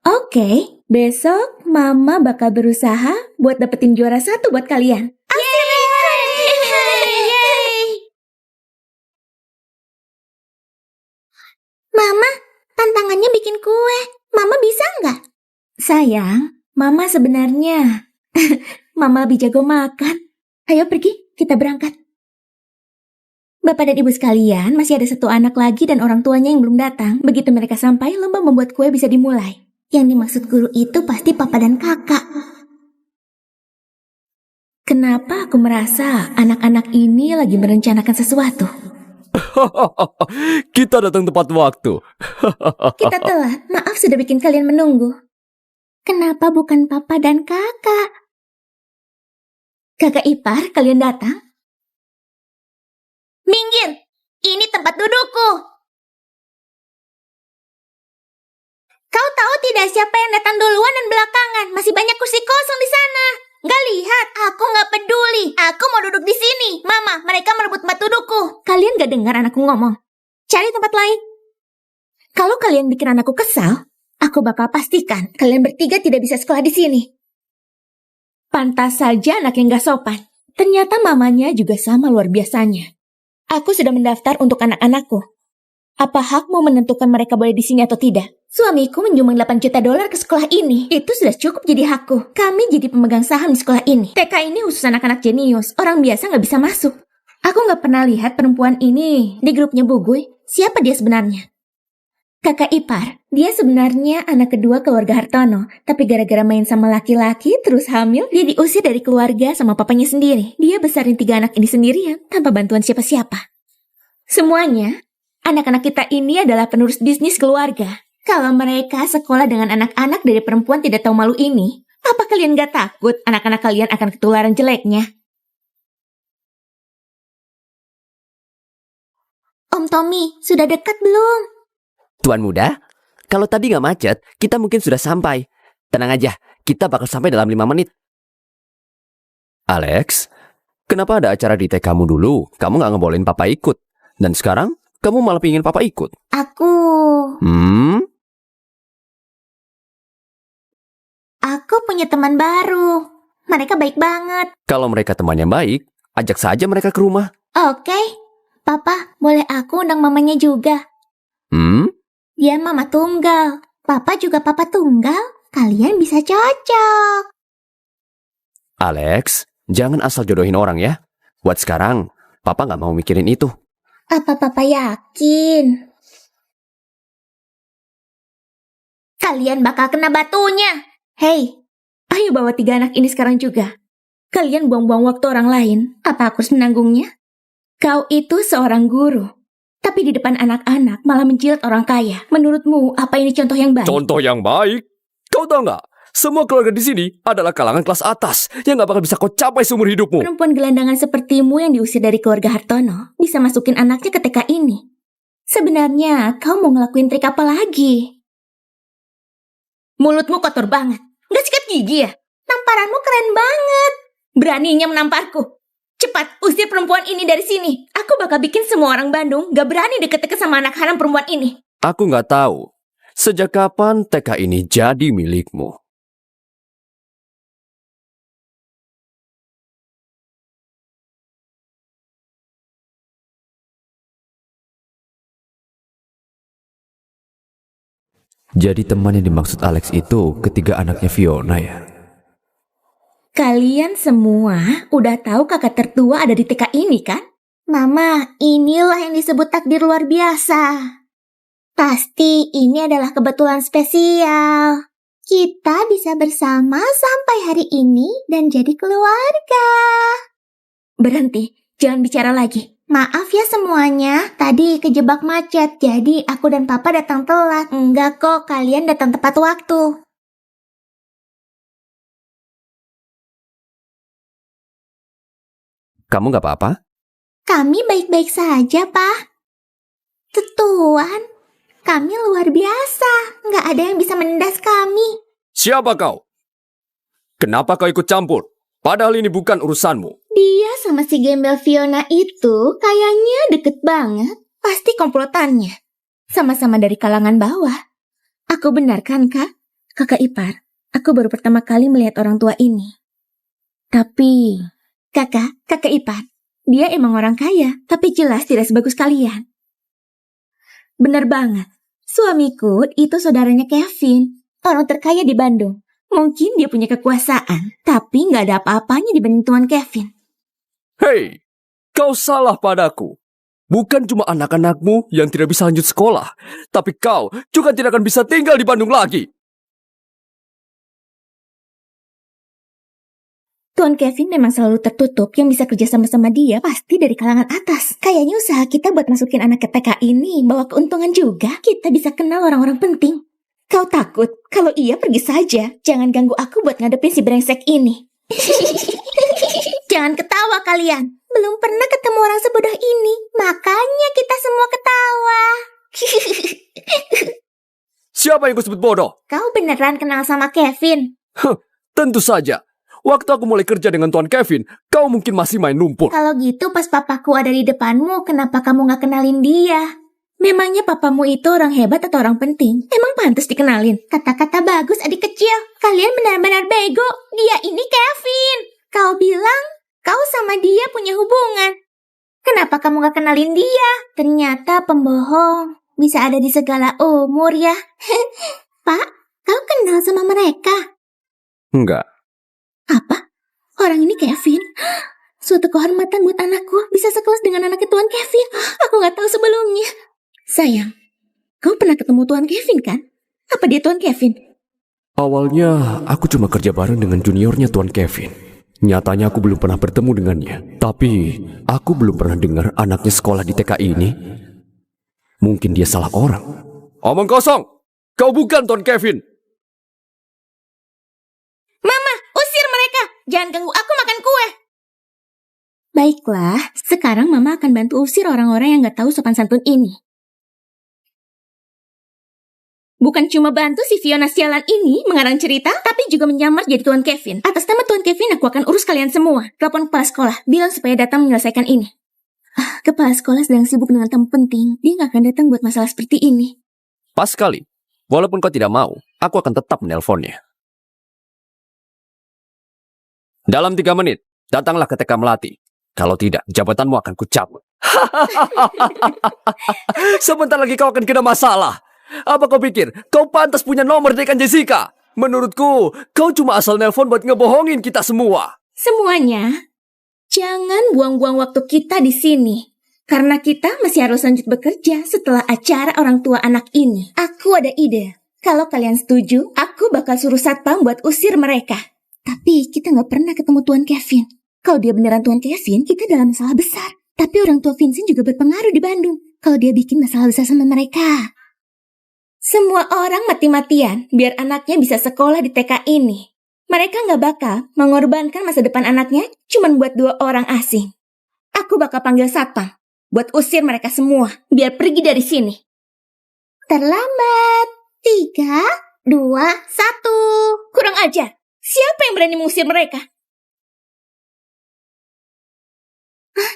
Oke, besok Mama bakal berusaha buat dapetin juara 1 buat kalian. Mama, tantangannya bikin kue. Mama bisa nggak? Sayang, Mama sebenarnya Mama lebih jago makan. Ayo pergi, kita berangkat. Bapak dan ibu sekalian, masih ada 1 anak lagi dan orang tuanya yang belum datang. Begitu mereka sampai, lomba membuat kue bisa dimulai. Yang dimaksud guru itu pasti papa dan kakak. Kenapa aku merasa anak-anak ini lagi merencanakan sesuatu? Kita datang tepat waktu. Kita telat, maaf sudah bikin kalian menunggu. Kenapa bukan papa dan kakak? Kakak ipar, kalian datang? Minggir, ini tempat dudukku. Kau tahu tidak siapa yang datang duluan dan belakangan? Masih banyak kursi kosong di sana. Gak lihat, aku gak peduli. Aku mau duduk di sini. Mama, mereka merebut tempat dudukku. Kalian gak dengar anakku ngomong? Cari tempat lain. Kalau kalian bikin anakku kesal, aku bakal pastikan kalian bertiga tidak bisa sekolah di sini. Pantas saja anak yang gak sopan. Ternyata mamanya juga sama luar biasanya. Aku sudah mendaftar untuk anak-anakku. Apa hakmu menentukan mereka boleh di sini atau tidak? Suamiku menyumbang 8 juta dolar ke sekolah ini. Itu sudah cukup jadi hakku. Kami jadi pemegang saham di sekolah ini. TK ini khusus anak-anak jenius. Orang biasa nggak bisa masuk. Aku nggak pernah lihat perempuan ini di grupnya Buguy. Siapa dia sebenarnya? Kakak ipar. Dia sebenarnya anak kedua keluarga Hartono. Tapi gara-gara main sama laki-laki terus hamil, dia diusir dari keluarga sama papanya sendiri. Dia besarin 3 anak ini sendirian tanpa bantuan siapa-siapa. Semuanya, anak-anak kita ini adalah penerus bisnis keluarga. Kalau mereka sekolah dengan anak-anak dari perempuan tidak tahu malu ini, apa kalian gak takut anak-anak kalian akan ketularan jeleknya? Om Tommy, sudah dekat belum? Tuan muda, kalau tadi nggak macet, kita mungkin sudah sampai. Tenang aja, kita bakal sampai dalam 5 menit. Alex, kenapa ada acara di TK-mu dulu? Kamu nggak ngebolehin papa ikut. Dan sekarang, kamu malah pingin papa ikut. Aku punya teman baru. Mereka baik banget. Kalau mereka temannya baik, ajak saja mereka ke rumah. Oke. Papa, boleh aku undang mamanya juga? Dia mama tunggal. Papa juga papa tunggal. Kalian bisa cocok. Alex, jangan asal jodohin orang ya. Buat sekarang, papa nggak mau mikirin itu. Apa papa yakin? Kalian bakal kena batunya. Hei, ayo bawa 3 anak ini sekarang juga. Kalian buang-buang waktu orang lain. Apa aku harus menanggungnya? Kau itu seorang guru. Tapi di depan anak-anak malah menjilat orang kaya. Menurutmu, apa ini contoh yang baik? Contoh yang baik? Kau tahu nggak? Semua keluarga di sini adalah kalangan kelas atas yang nggak bakal bisa kau capai seumur hidupmu. Perempuan gelandangan sepertimu yang diusir dari keluarga Hartono bisa masukin anaknya ke TK ini. Sebenarnya, kau mau ngelakuin trik apa lagi? Mulutmu kotor banget. Nggak sikat gigi ya? Namparanmu keren banget. Beraninya menamparku. Cepat, usir perempuan ini dari sini. Aku bakal bikin semua orang Bandung gak berani deket-deket sama anak haram perempuan ini. Aku nggak tahu. Sejak kapan TK ini jadi milikmu? Jadi teman yang dimaksud Alex itu ketiga anaknya Fiona ya? Kalian semua udah tahu kakak tertua ada di TK ini kan? Mama, inilah yang disebut takdir luar biasa. Pasti ini adalah kebetulan spesial. Kita bisa bersama sampai hari ini dan jadi keluarga. Berhenti, jangan bicara lagi. Maaf ya semuanya, tadi kejebak macet, jadi aku dan papa datang telat. Enggak kok, kalian datang tepat waktu. Kamu nggak apa-apa? Kami baik-baik saja, Pak. Tuan, kami luar biasa. Nggak ada yang bisa menindas kami. Siapa kau? Kenapa kau ikut campur? Padahal ini bukan urusanmu. Dia sama si gembel Fiona itu kayaknya deket banget. Pasti komplotannya. Sama-sama dari kalangan bawah. Aku benar kan, Kak? Kakak ipar, aku baru pertama kali melihat orang tua ini. Tapi, kakak ipar, dia emang orang kaya, tapi jelas tidak sebagus kalian. Benar banget. Suamiku itu saudaranya Kevin, orang terkaya di Bandung. Mungkin dia punya kekuasaan, tapi nggak ada apa-apanya dibanding Tuan Kevin. Hei, kau salah padaku. Bukan cuma anak-anakmu yang tidak bisa lanjut sekolah, tapi kau juga tidak akan bisa tinggal di Bandung lagi. Tuan Kevin memang selalu tertutup, yang bisa kerja sama-sama dia pasti dari kalangan atas. Kayaknya usaha kita buat masukin anak ke TK ini bawa keuntungan juga. Kita bisa kenal orang-orang penting. Kau takut? Kalau iya pergi saja. Jangan ganggu aku buat ngadepin si brengsek ini. Jangan ketawa kalian. Belum pernah ketemu orang sebodoh ini. Makanya kita semua ketawa. Siapa yang kau sebut bodoh? Kau beneran kenal sama Kevin? Tentu saja. Waktu aku mulai kerja dengan Tuan Kevin, kau mungkin masih main lumpur. Kalau gitu pas papaku ada di depanmu, kenapa kamu gak kenalin dia? Memangnya papamu itu orang hebat atau orang penting? Emang pantas dikenalin? Kata-kata bagus adik kecil. Kalian benar-benar bego. Dia ini Kevin. Kau bilang kau sama dia punya hubungan. Kenapa kamu gak kenalin dia? Ternyata pembohong. bisa ada di segala umur ya. Pak, kau kenal sama mereka? Enggak. Apa? Orang ini Kevin? Suatu kehormatan buat anakku bisa sekelas dengan anaknya Tuan Kevin. Aku nggak tahu sebelumnya. Sayang, kau pernah ketemu Tuan Kevin kan? Apa dia Tuan Kevin? Awalnya aku cuma kerja bareng dengan juniornya Tuan Kevin. Nyatanya aku belum pernah bertemu dengannya. Tapi aku belum pernah dengar anaknya sekolah di TK ini. Mungkin dia salah orang. Omong kosong! Kau bukan Tuan Kevin! Mama, usir mereka! Jangan ganggu aku makan kue! Baiklah, sekarang Mama akan bantu usir orang-orang yang gak tahu sopan santun ini. Bukan cuma bantu si Fiona sialan ini mengarang cerita, tapi juga menyamar jadi Tuan Kevin. Atas nama Tuan Kevin, aku akan urus kalian semua. Telepon kepala sekolah, bilang supaya datang menyelesaikan ini. Kepala sekolah sedang sibuk dengan tamu penting. Dia gak akan datang buat masalah seperti ini. Pas sekali. Walaupun kau tidak mau, aku akan tetap menelponnya. Dalam 3 menit, datanglah ke TK Melati. Kalau tidak, jabatanmu akan kucabut. Sebentar lagi kau akan kena masalah. Apa kau pikir kau pantas punya nomor Dekan Jessica? Menurutku, kau cuma asal nelpon buat ngebohongin kita semua. Semuanya, jangan buang-buang waktu kita di sini. Karena kita masih harus lanjut bekerja setelah acara orang tua anak ini. Aku ada ide. Kalau kalian setuju, aku bakal suruh satpam buat usir mereka. Tapi kita nggak pernah ketemu Tuan Kevin. Kalau dia beneran Tuan Kevin, kita dalam masalah besar. Tapi orang tua Vincent juga berpengaruh di Bandung. Kalau dia bikin masalah besar sama mereka. Semua orang mati-matian biar anaknya bisa sekolah di TK ini. Mereka nggak bakal mengorbankan masa depan anaknya cuma buat 2 orang asing. Aku bakal panggil satpam buat usir mereka semua biar pergi dari sini. Terlambat. 3, 2, 1. Kurang ajar. Siapa yang berani mengusir mereka?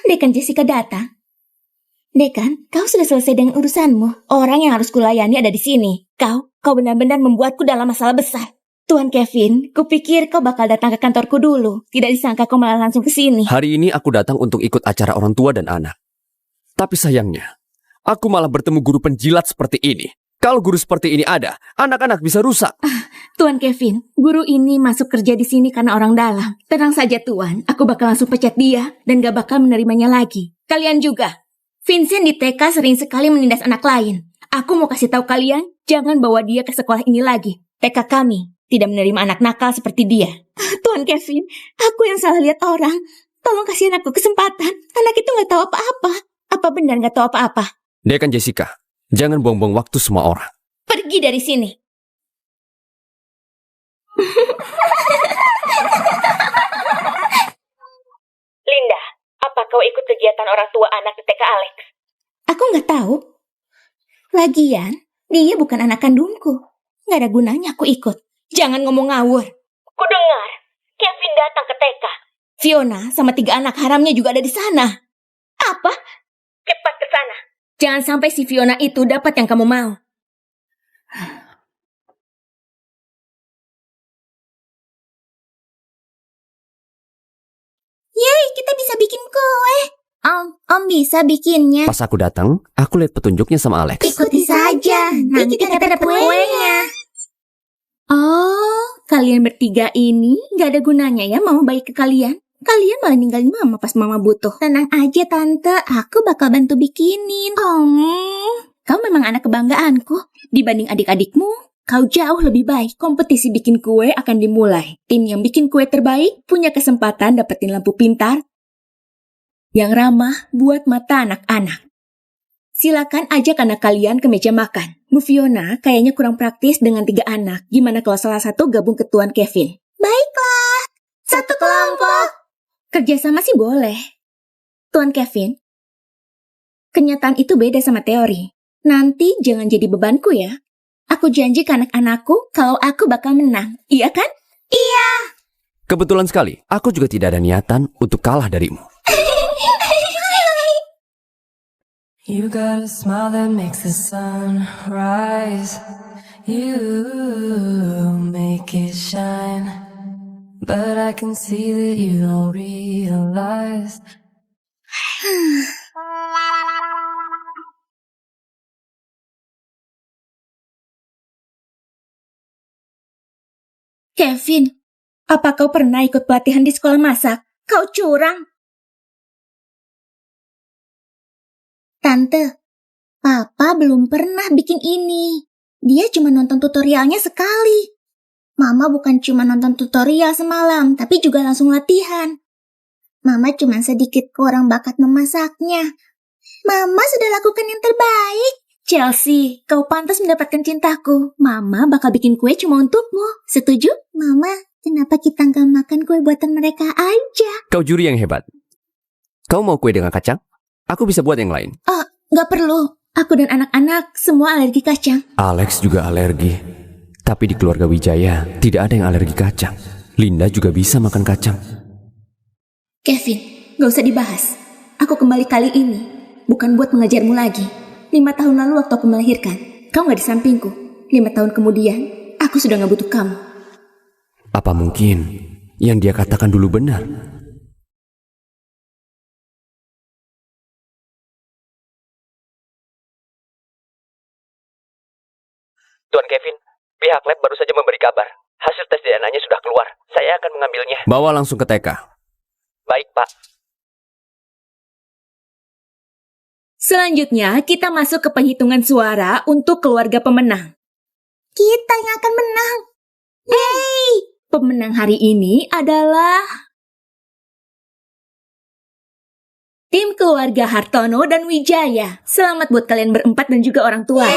Dekan Jessica datang. Dekan, kau sudah selesai dengan urusanmu. Orang yang harus kulayani ada di sini. Kau benar-benar membuatku dalam masalah besar. Tuan Kevin, kupikir kau bakal datang ke kantorku dulu. Tidak disangka kau malah langsung ke sini. Hari ini aku datang untuk ikut acara orang tua dan anak. Tapi sayangnya, aku malah bertemu guru penjilat seperti ini. Kalau guru seperti ini ada, anak-anak bisa rusak. Tuan Kevin, guru ini masuk kerja di sini karena orang dalam. Tenang saja Tuan, aku bakal langsung pecat dia dan gak bakal menerimanya lagi. Kalian juga. Vincent di TK sering sekali menindas anak lain. Aku mau kasih tahu kalian, jangan bawa dia ke sekolah ini lagi. TK kami tidak menerima anak nakal seperti dia. Tuan Kevin, aku yang salah lihat orang. Tolong kasih anakku kesempatan. Anak itu gak tahu apa-apa. Apa benar gak tahu apa-apa? Dekan Jessica, jangan buang-buang waktu semua orang. Pergi dari sini. Linda, apa kau ikut kegiatan orang tua anak di TK Alex? Aku nggak tahu. Lagian, dia bukan anak kandungku. Nggak ada gunanya aku ikut. Jangan ngomong ngawur. Kudengar, Kevin datang ke TK. Fiona sama 3 anak haramnya juga ada di sana. Apa? Cepat ke sana. Jangan sampai si Fiona itu dapat yang kamu mau. Yeay, kita bisa bikin kue. Om bisa bikinnya. Pas aku datang, aku lihat petunjuknya sama Alex. Ikuti saja. Nanti kita dapat kuenya. Oh, kalian bertiga ini gak ada gunanya ya mama baik ke kalian. Kalian malah ninggalin mama pas mama butuh. Tenang aja tante, aku bakal bantu bikinin. Kau memang anak kebanggaanku. Dibanding adik-adikmu, kau jauh lebih baik. Kompetisi bikin kue akan dimulai. Tim yang bikin kue terbaik punya kesempatan dapetin lampu pintar yang ramah buat mata anak-anak. Silakan ajak anak kalian ke meja makan. Bu Fiona kayaknya kurang praktis dengan 3 anak. Gimana kalau salah satu gabung ke Tuan Kevin? Baiklah, satu kelompok. Kerjasama sih boleh. Tuan Kevin, kenyataan itu beda sama teori. Nanti jangan jadi bebanku ya. Aku janji ke anak-anakku kalau aku bakal menang. Iya kan? Iya. Kebetulan sekali, aku juga tidak ada niatan untuk kalah darimu. You got a smile that makes the sun rise. You make it shine. But I can see that you don't realize. Kevin, apa kau pernah ikut pelatihan di sekolah masak? Kau curang. Tante, Papa belum pernah bikin ini. Dia cuma nonton tutorialnya sekali. Mama bukan cuma nonton tutorial semalam, tapi juga langsung latihan. Mama cuma sedikit kurang bakat memasaknya. Mama sudah lakukan yang terbaik. Chelsea, kau pantas mendapatkan cintaku. Mama bakal bikin kue cuma untukmu. Setuju? Mama, kenapa kita nggak makan kue buatan mereka aja? Kau juri yang hebat. Kau mau kue dengan kacang? Aku bisa buat yang lain. Nggak perlu. Aku dan anak-anak semua alergi kacang. Alex juga alergi. Tapi di keluarga Wijaya tidak ada yang alergi kacang. Linda juga bisa makan kacang. Kevin, gak usah dibahas. Aku kembali kali ini bukan buat mengajarmu lagi. 5 tahun lalu waktu aku melahirkan, kau gak di sampingku. 5 tahun kemudian, aku sudah gak butuh kamu. Apa mungkin yang dia katakan dulu benar? Tuan Kevin, pihak lab baru saja memberi kabar. Hasil tes DNA-nya sudah keluar. Saya akan mengambilnya. Bawa langsung ke TK. Baik, Pak. Selanjutnya, kita masuk ke penghitungan suara untuk keluarga pemenang. Kita yang akan menang. Yeay! Pemenang hari ini adalah tim keluarga Hartono dan Wijaya. Selamat buat kalian berempat dan juga orang tua.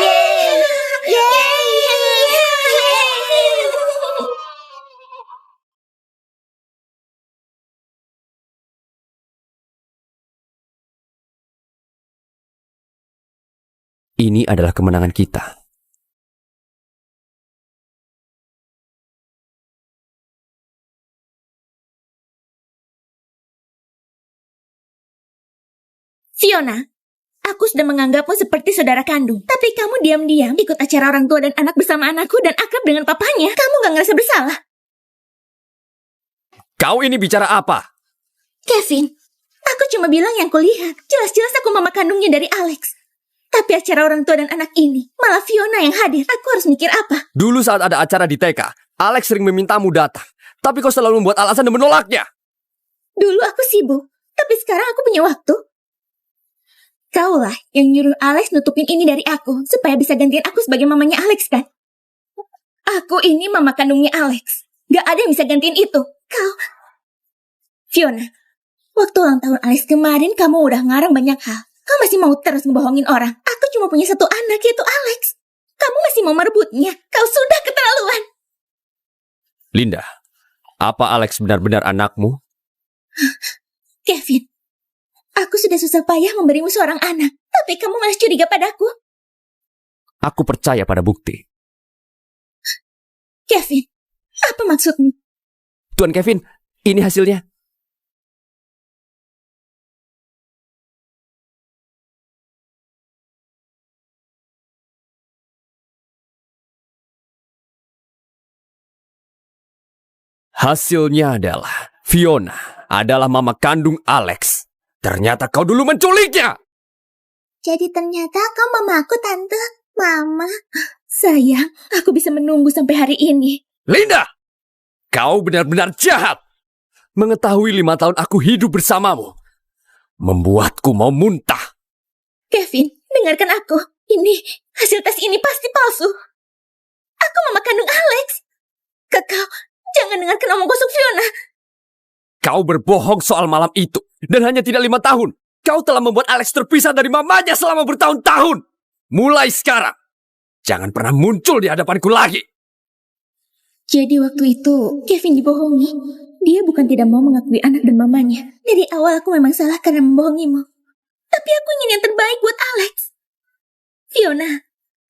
Ini adalah kemenangan kita. Fiona, aku sudah menganggapmu seperti saudara kandung. Tapi kamu diam-diam ikut acara orang tua dan anak bersama anakku dan akrab dengan papanya. Kamu gak ngerasa bersalah? Kau ini bicara apa? Kevin, aku cuma bilang yang kulihat. Jelas-jelas aku mama kandungnya dari Alex. Tapi acara orang tua dan anak ini, malah Fiona yang hadir. Aku harus mikir apa? Dulu saat ada acara di TK, Alex sering memintamu datang. Tapi kau selalu membuat alasan dan menolaknya. Dulu aku sibuk, tapi sekarang aku punya waktu. Kaulah yang nyuruh Alex nutupin ini dari aku, supaya bisa gantiin aku sebagai mamanya Alex, kan? Aku ini mama kandungnya Alex. Gak ada yang bisa gantiin itu. Kau... Fiona, waktu ulang tahun Alex kemarin kamu udah ngarang banyak hal. Kau masih mau terus ngebohongin orang. Aku cuma punya satu anak, yaitu Alex. Kamu masih mau merebutnya. Kau sudah keterlaluan. Linda, apa Alex benar-benar anakmu? Kevin, aku sudah susah payah memberimu seorang anak. Tapi kamu malah curiga padaku. Aku percaya pada bukti. Kevin, apa maksudmu? Tuan Kevin, ini hasilnya. Hasilnya adalah Fiona adalah mama kandung Alex. Ternyata kau dulu menculiknya. Jadi ternyata kau mama aku, Tante. Mama. Sayang, aku bisa menunggu sampai hari ini. Linda, kau benar-benar jahat. Mengetahui 5 tahun aku hidup bersamamu membuatku mau muntah. Kevin, dengarkan aku. Hasil tes ini pasti palsu. Aku mama kandung Alex. Kau, jangan dengarkan omong kosong Fiona. Kau berbohong soal malam itu. Dan hanya tidak 5 tahun. Kau telah membuat Alex terpisah dari mamanya selama bertahun-tahun. Mulai sekarang, jangan pernah muncul di hadapanku lagi. Jadi waktu itu, Kevin dibohongi. Dia bukan tidak mau mengakui anak dan mamanya. Dari awal aku memang salah karena membohongimu. Tapi aku ingin yang terbaik buat Alex. Fiona,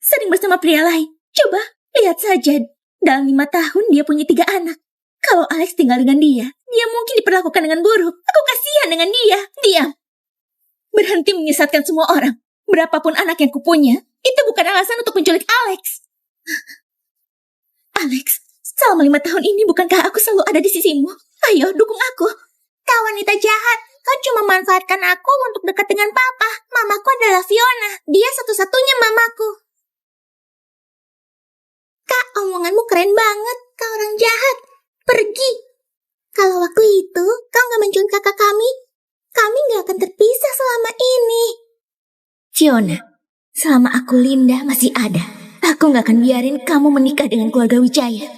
sering bersama pria lain. Coba, lihat saja. Dalam 5 tahun dia punya 3 anak. Kalau Alex tinggal dengan dia mungkin diperlakukan dengan buruk. Aku kasihan dengan dia. Diam. Berhenti menyesatkan semua orang. Berapapun anak yang kupunya, itu bukan alasan untuk menculik Alex. Alex, selama 5 tahun ini bukankah aku selalu ada di sisimu? Ayo, dukung aku. Kau wanita jahat. Kau cuma manfaatkan aku untuk dekat dengan papa. Mamaku adalah Fiona. Dia satu-satunya mamaku. Kak, omonganmu keren banget. Kau orang jahat. Pergi. Kalau waktu itu kau gak menculik kakak kami gak akan terpisah selama ini. Fiona, selama aku Linda masih ada, aku gak akan biarin kamu menikah dengan keluarga Wijaya.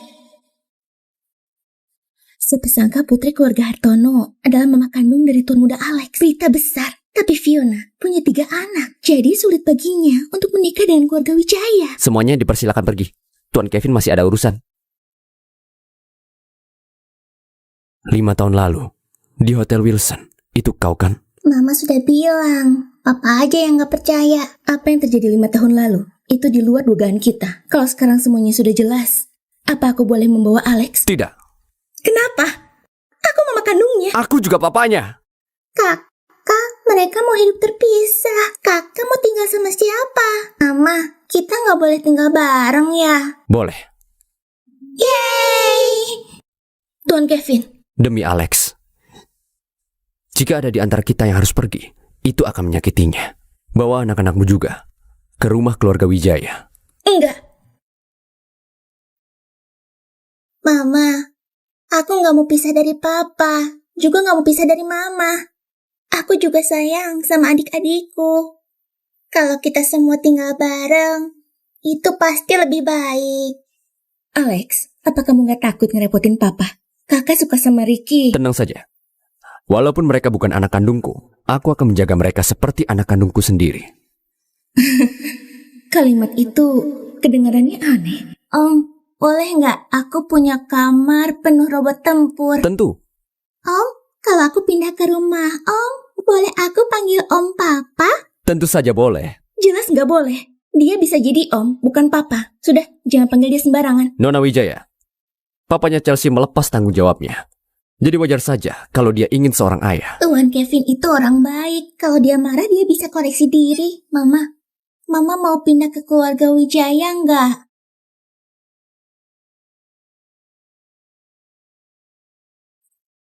Sepesangka putri keluarga Hartono adalah mama kandung dari tuan muda Alex. Berita besar. Tapi Fiona punya 3 anak. Jadi sulit baginya untuk menikah dengan keluarga Wijaya. Semuanya dipersilakan pergi. Tuan Kevin masih ada urusan. 5 tahun lalu, di Hotel Wilson, itu kau kan? Mama sudah bilang, papa aja yang gak percaya. Apa yang terjadi 5 tahun lalu, itu di luar dugaan kita. Kalau sekarang semuanya sudah jelas, apa aku boleh membawa Alex? Tidak. Kenapa? Aku mama kandungnya. Aku juga papanya. Kakak, mereka mau hidup terpisah. Kakak mau tinggal sama siapa? Mama, kita gak boleh tinggal bareng ya? Boleh. Yeay! Tuan Kevin. Demi Alex. Jika ada di antara kita yang harus pergi, itu akan menyakitinya. Bawa anak-anakmu juga ke rumah keluarga Wijaya. Enggak. Mama, aku gak mau pisah dari papa, juga gak mau pisah dari mama. Aku juga sayang sama adik-adikku. Kalau kita semua tinggal bareng, itu pasti lebih baik. Alex, apa kamu gak takut ngerepotin papa? Kakak suka sama Ricky. Tenang saja. Walaupun mereka bukan anak kandungku, aku akan menjaga mereka seperti anak kandungku sendiri. Kalimat itu kedengarannya aneh. Om, boleh nggak aku punya kamar penuh robot tempur? Tentu. Om, kalau aku pindah ke rumah Om, boleh aku panggil Om Papa? Tentu saja boleh. Jelas nggak boleh. Dia bisa jadi Om, bukan Papa. Sudah, jangan panggil dia sembarangan. Nona Wijaya, papanya Chelsea melepas tanggung jawabnya. Jadi wajar saja kalau dia ingin seorang ayah. Tuan Kevin itu orang baik. Kalau dia marah, dia bisa koreksi diri. Mama mau pindah ke keluarga Wijaya nggak?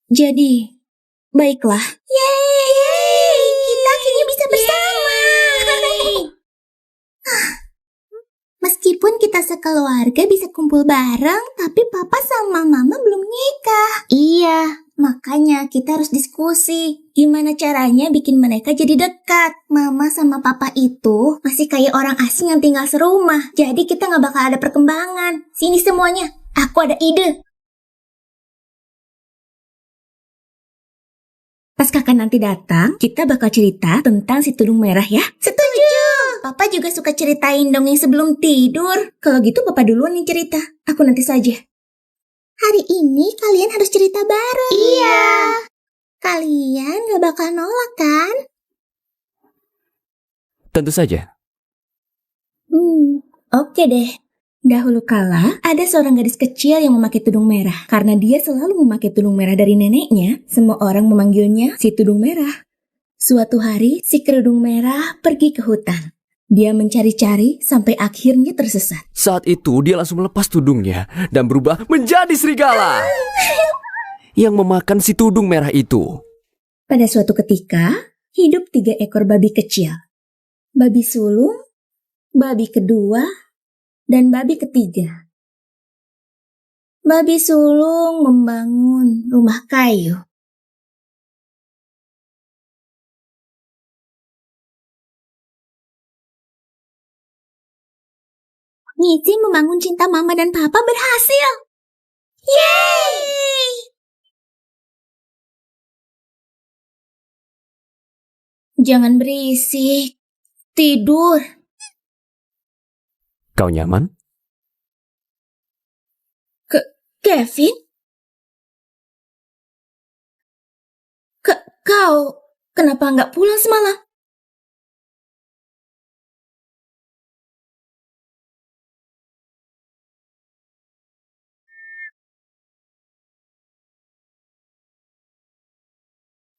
Jadi, baiklah. Yeay! Kita akhirnya bisa bersama. Meskipun kita sekeluarga bisa kumpul bareng, tapi papa sama mama belum nikah. Iya, makanya kita harus diskusi. Gimana caranya bikin mereka jadi dekat. Mama sama papa itu masih kayak orang asing yang tinggal serumah. Jadi kita gak bakal ada perkembangan. Sini semuanya, aku ada ide. Pas kakak nanti datang, kita bakal cerita tentang si tudung merah ya. Setuju! Papa juga suka ceritain dongeng sebelum tidur. Kalau gitu papa duluan yang cerita. Aku nanti saja. Hari ini kalian harus cerita bareng. Iya. Kalian gak bakal nolak kan? Tentu saja. Oke deh. Dahulu kala, ada seorang gadis kecil yang memakai tudung merah. Karena dia selalu memakai tudung merah dari neneknya, semua orang memanggilnya si tudung merah. Suatu hari, si kerudung merah pergi ke hutan. Dia mencari-cari sampai akhirnya tersesat. Saat itu dia langsung melepas tudungnya dan berubah menjadi serigala yang memakan si tudung merah itu. Pada suatu ketika, hidup 3 ekor babi kecil. Babi sulung, babi kedua, dan babi ketiga. Babi sulung membangun rumah kayu. Nyici membangun cinta mama dan papa berhasil. Yeay! Jangan berisik. Tidur. Kau nyaman? Kevin? Kau kenapa nggak pulang semalam?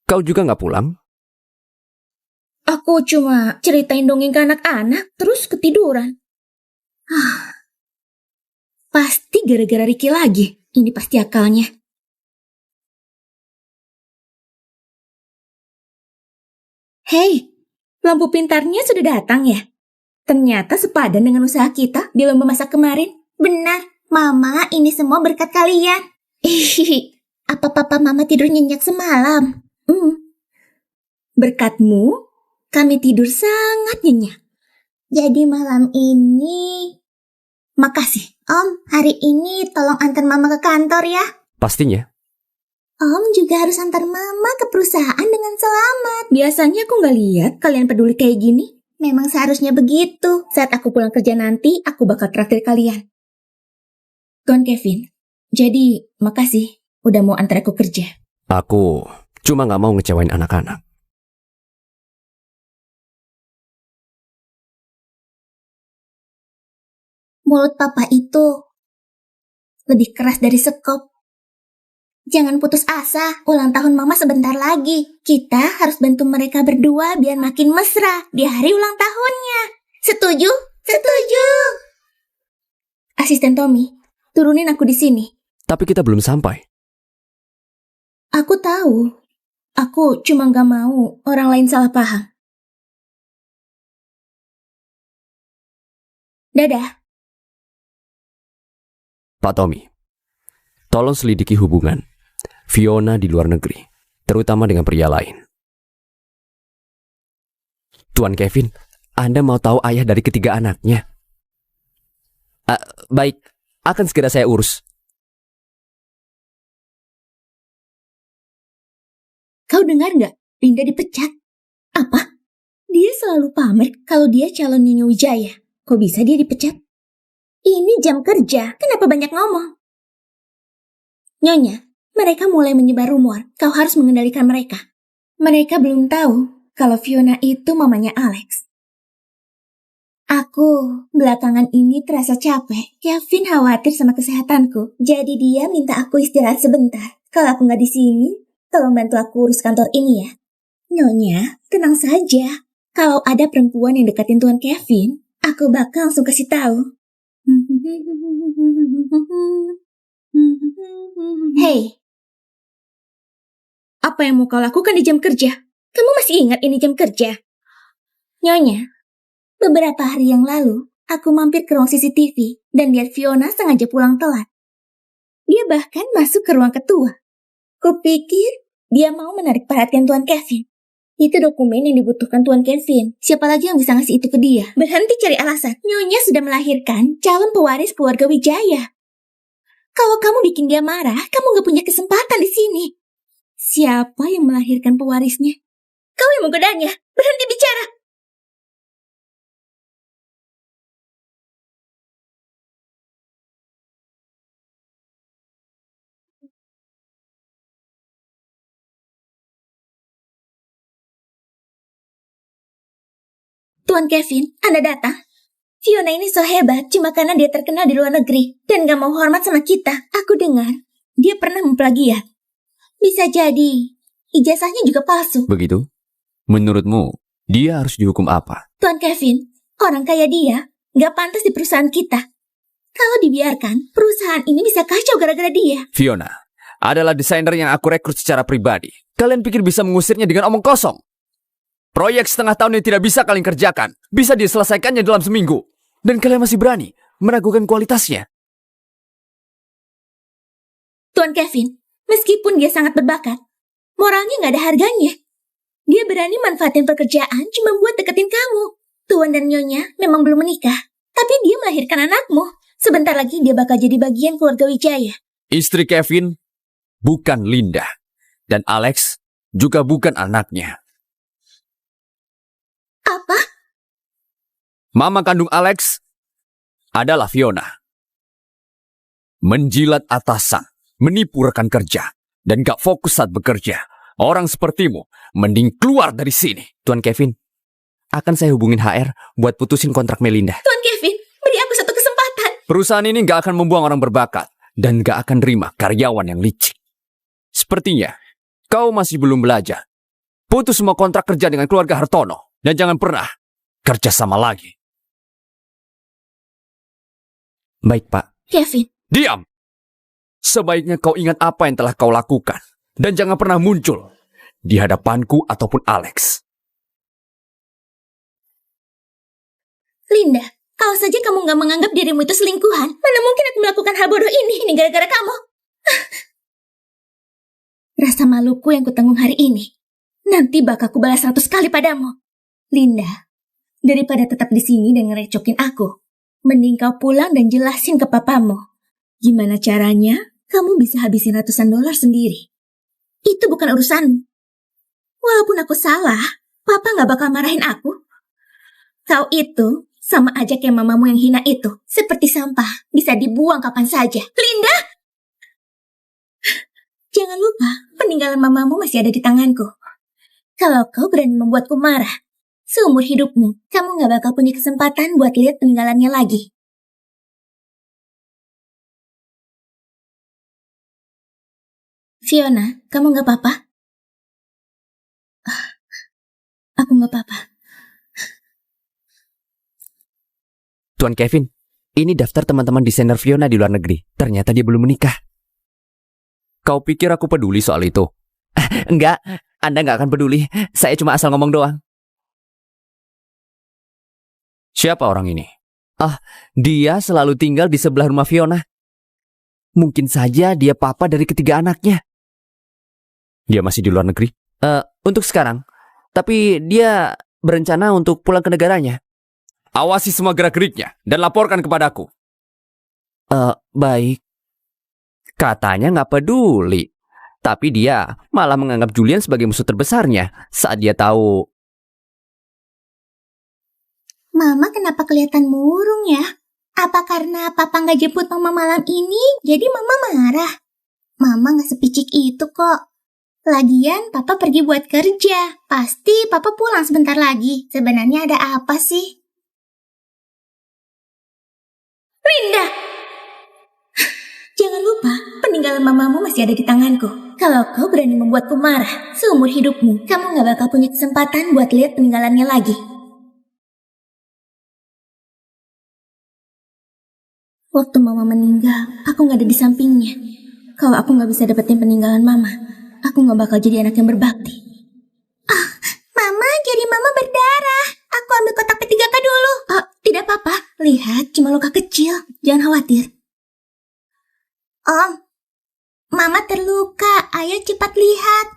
Kau juga nggak pulang? Aku cuma ceritain dongeng ke anak-anak, terus ketiduran. Pasti gara-gara Ricky lagi. Ini pasti akalnya. Hei, lampu pintarnya sudah datang ya? Ternyata sepadan dengan usaha kita di lomba masak kemarin. Benar, Mama, ini semua berkat kalian. Apa papa mama tidur nyenyak semalam? Berkatmu, kami tidur sangat nyenyak. Jadi malam ini... Makasih, Om. Hari ini tolong antar mama ke kantor ya. Pastinya. Om juga harus antar mama ke perusahaan dengan selamat. Biasanya aku nggak lihat kalian peduli kayak gini. Memang seharusnya begitu. Saat aku pulang kerja nanti, aku bakal traktir kalian. Tuan Kevin, jadi makasih udah mau antar aku kerja. Aku cuma gak mau ngecewain anak-anak. Mulut papa itu lebih keras dari sekop. Jangan putus asa, ulang tahun mama sebentar lagi. Kita harus bantu mereka berdua biar makin mesra di hari ulang tahunnya. Setuju? Setuju. Asisten Tommy, turunin aku di sini. Tapi kita belum sampai. Aku tahu. Aku cuma gak mau orang lain salah paham. Dadah. Pak Tommy, tolong selidiki hubungan Fiona di luar negeri, terutama dengan pria lain. Tuan Kevin, Anda mau tahu ayah dari ketiga anaknya? Baik, akan segera saya urus. Kau dengar gak? Linda dipecat. Apa? Dia selalu pamer kalau dia calon Nyonya Wijaya. Kok bisa dia dipecat? Ini jam kerja, kenapa banyak ngomong? Nyonya, mereka mulai menyebar rumor. Kau harus mengendalikan mereka. Mereka belum tahu kalau Fiona itu mamanya Alex. Aku belakangan ini terasa capek. Kevin khawatir sama kesehatanku. Jadi dia minta aku istirahat sebentar. Kalau aku nggak di sini, tolong bantu aku urus kantor ini ya. Nyonya, tenang saja. Kalau ada perempuan yang deketin Tuan Kevin, aku bakal langsung kasih tahu. Hei, apa yang mau kau lakukan di jam kerja? Kamu masih ingat ini jam kerja? Nyonya, beberapa hari yang lalu, aku mampir ke ruang CCTV dan lihat Fiona sengaja pulang telat. Dia bahkan masuk ke ruang ketua. Kupikir dia mau menarik perhatian Tuan Kevin. Itu dokumen yang dibutuhkan Tuan Kevin. Siapa lagi yang bisa ngasih itu ke dia? Berhenti cari alasan. Nyonya sudah melahirkan calon pewaris keluarga Wijaya. Kalau kamu bikin dia marah, kamu gak punya kesempatan di sini. Siapa yang melahirkan pewarisnya? Kau yang menggodanya. Berhenti bicara. Tuan Kevin, Anda datang. Fiona ini so hebat cuma karena dia terkenal di luar negeri dan gak mau hormat sama kita. Aku dengar dia pernah memplagiat. Bisa jadi ijazahnya juga palsu. Begitu? Menurutmu, dia harus dihukum apa? Tuan Kevin, orang kaya dia gak pantas di perusahaan kita. Kalau dibiarkan, perusahaan ini bisa kacau gara-gara dia. Fiona adalah desainer yang aku rekrut secara pribadi. Kalian pikir bisa mengusirnya dengan omong kosong? Proyek setengah tahun yang tidak bisa kalian kerjakan, bisa diselesaikannya dalam seminggu. Dan kalian masih berani meragukan kualitasnya. Tuan Kevin, meskipun dia sangat berbakat, moralnya gak ada harganya. Dia berani manfaatin pekerjaan cuma buat deketin kamu. Tuan dan Nyonya memang belum menikah, tapi dia melahirkan anakmu. Sebentar lagi dia bakal jadi bagian keluarga Wijaya. Istri Kevin bukan Linda. Dan Alex juga bukan anaknya. Apa? Mama kandung Alex adalah Fiona. Menjilat atasan, menipu rekan kerja, dan gak fokus saat bekerja. Orang sepertimu, mending keluar dari sini. Tuan Kevin, akan saya hubungin HR buat putusin kontrak Melinda. Tuan Kevin, beri aku satu kesempatan. Perusahaan ini gak akan membuang orang berbakat, dan gak akan terima karyawan yang licik. Sepertinya, kau masih belum belajar. Putus semua kontrak kerja dengan keluarga Hartono, dan jangan pernah kerja sama lagi. Baik, Pak. Kevin. Diam! Sebaiknya kau ingat apa yang telah kau lakukan. Dan jangan pernah muncul di hadapanku ataupun Alex. Linda, Kalau saja kamu gak menganggap dirimu itu selingkuhan, mana mungkin aku melakukan hal bodoh ini? Ini gara-gara kamu. Rasa maluku yang kutanggung hari ini, nanti bakal kubalas 100 kali padamu. Linda, daripada tetap di sini dan ngerecokin aku, mending kau pulang dan jelasin ke papamu. Gimana caranya kamu bisa habisin ratusan dolar sendiri? Itu bukan urusanmu. Walaupun aku salah, papa gak bakal marahin aku. Kau itu sama aja kayak mamamu yang hina itu. Seperti sampah, bisa dibuang kapan saja. Linda! Jangan lupa, peninggalan mamamu masih ada di tanganku. Kalau kau berani membuatku marah, seumur hidupmu, kamu gak bakal punya kesempatan buat lihat peninggalannya lagi. Fiona, kamu gak apa-apa? Aku gak apa-apa. Tuan Kevin, ini daftar teman-teman desainer Fiona di luar negeri. Ternyata dia belum menikah. Kau pikir aku peduli soal itu? Enggak, Anda nggak akan peduli. Saya cuma asal ngomong doang. Siapa orang ini? Dia selalu tinggal di sebelah rumah Fiona. Mungkin saja dia papa dari ketiga anaknya. Dia masih di luar negeri? Untuk sekarang. Tapi dia berencana untuk pulang ke negaranya. Awasi semua gerak-geriknya dan laporkan kepadaku. Baik. Katanya nggak peduli. Tapi dia malah menganggap Julian sebagai musuh terbesarnya saat dia tahu. Mama kenapa kelihatan murung ya? Apa karena papa nggak jemput mama malam ini, jadi mama marah? Mama nggak sepicik itu kok. Lagian papa pergi buat kerja. Pasti papa pulang sebentar lagi. Sebenarnya ada apa sih? Linda! Jangan lupa, peninggalan mamamu masih ada di tanganku. Kalau kau berani membuatku marah, seumur hidupmu, kamu gak bakal punya kesempatan buat lihat peninggalannya lagi. Waktu mama meninggal, aku gak ada di sampingnya. Kalau aku gak bisa dapetin peninggalan mama, aku gak bakal jadi anak yang berbakti. Mama, jadi mama berdarah. Aku ambil kotak P3K dulu. Tidak apa-apa. Lihat, cuma luka kecil. Jangan khawatir. Om, Mama terluka. Ayo cepat lihat.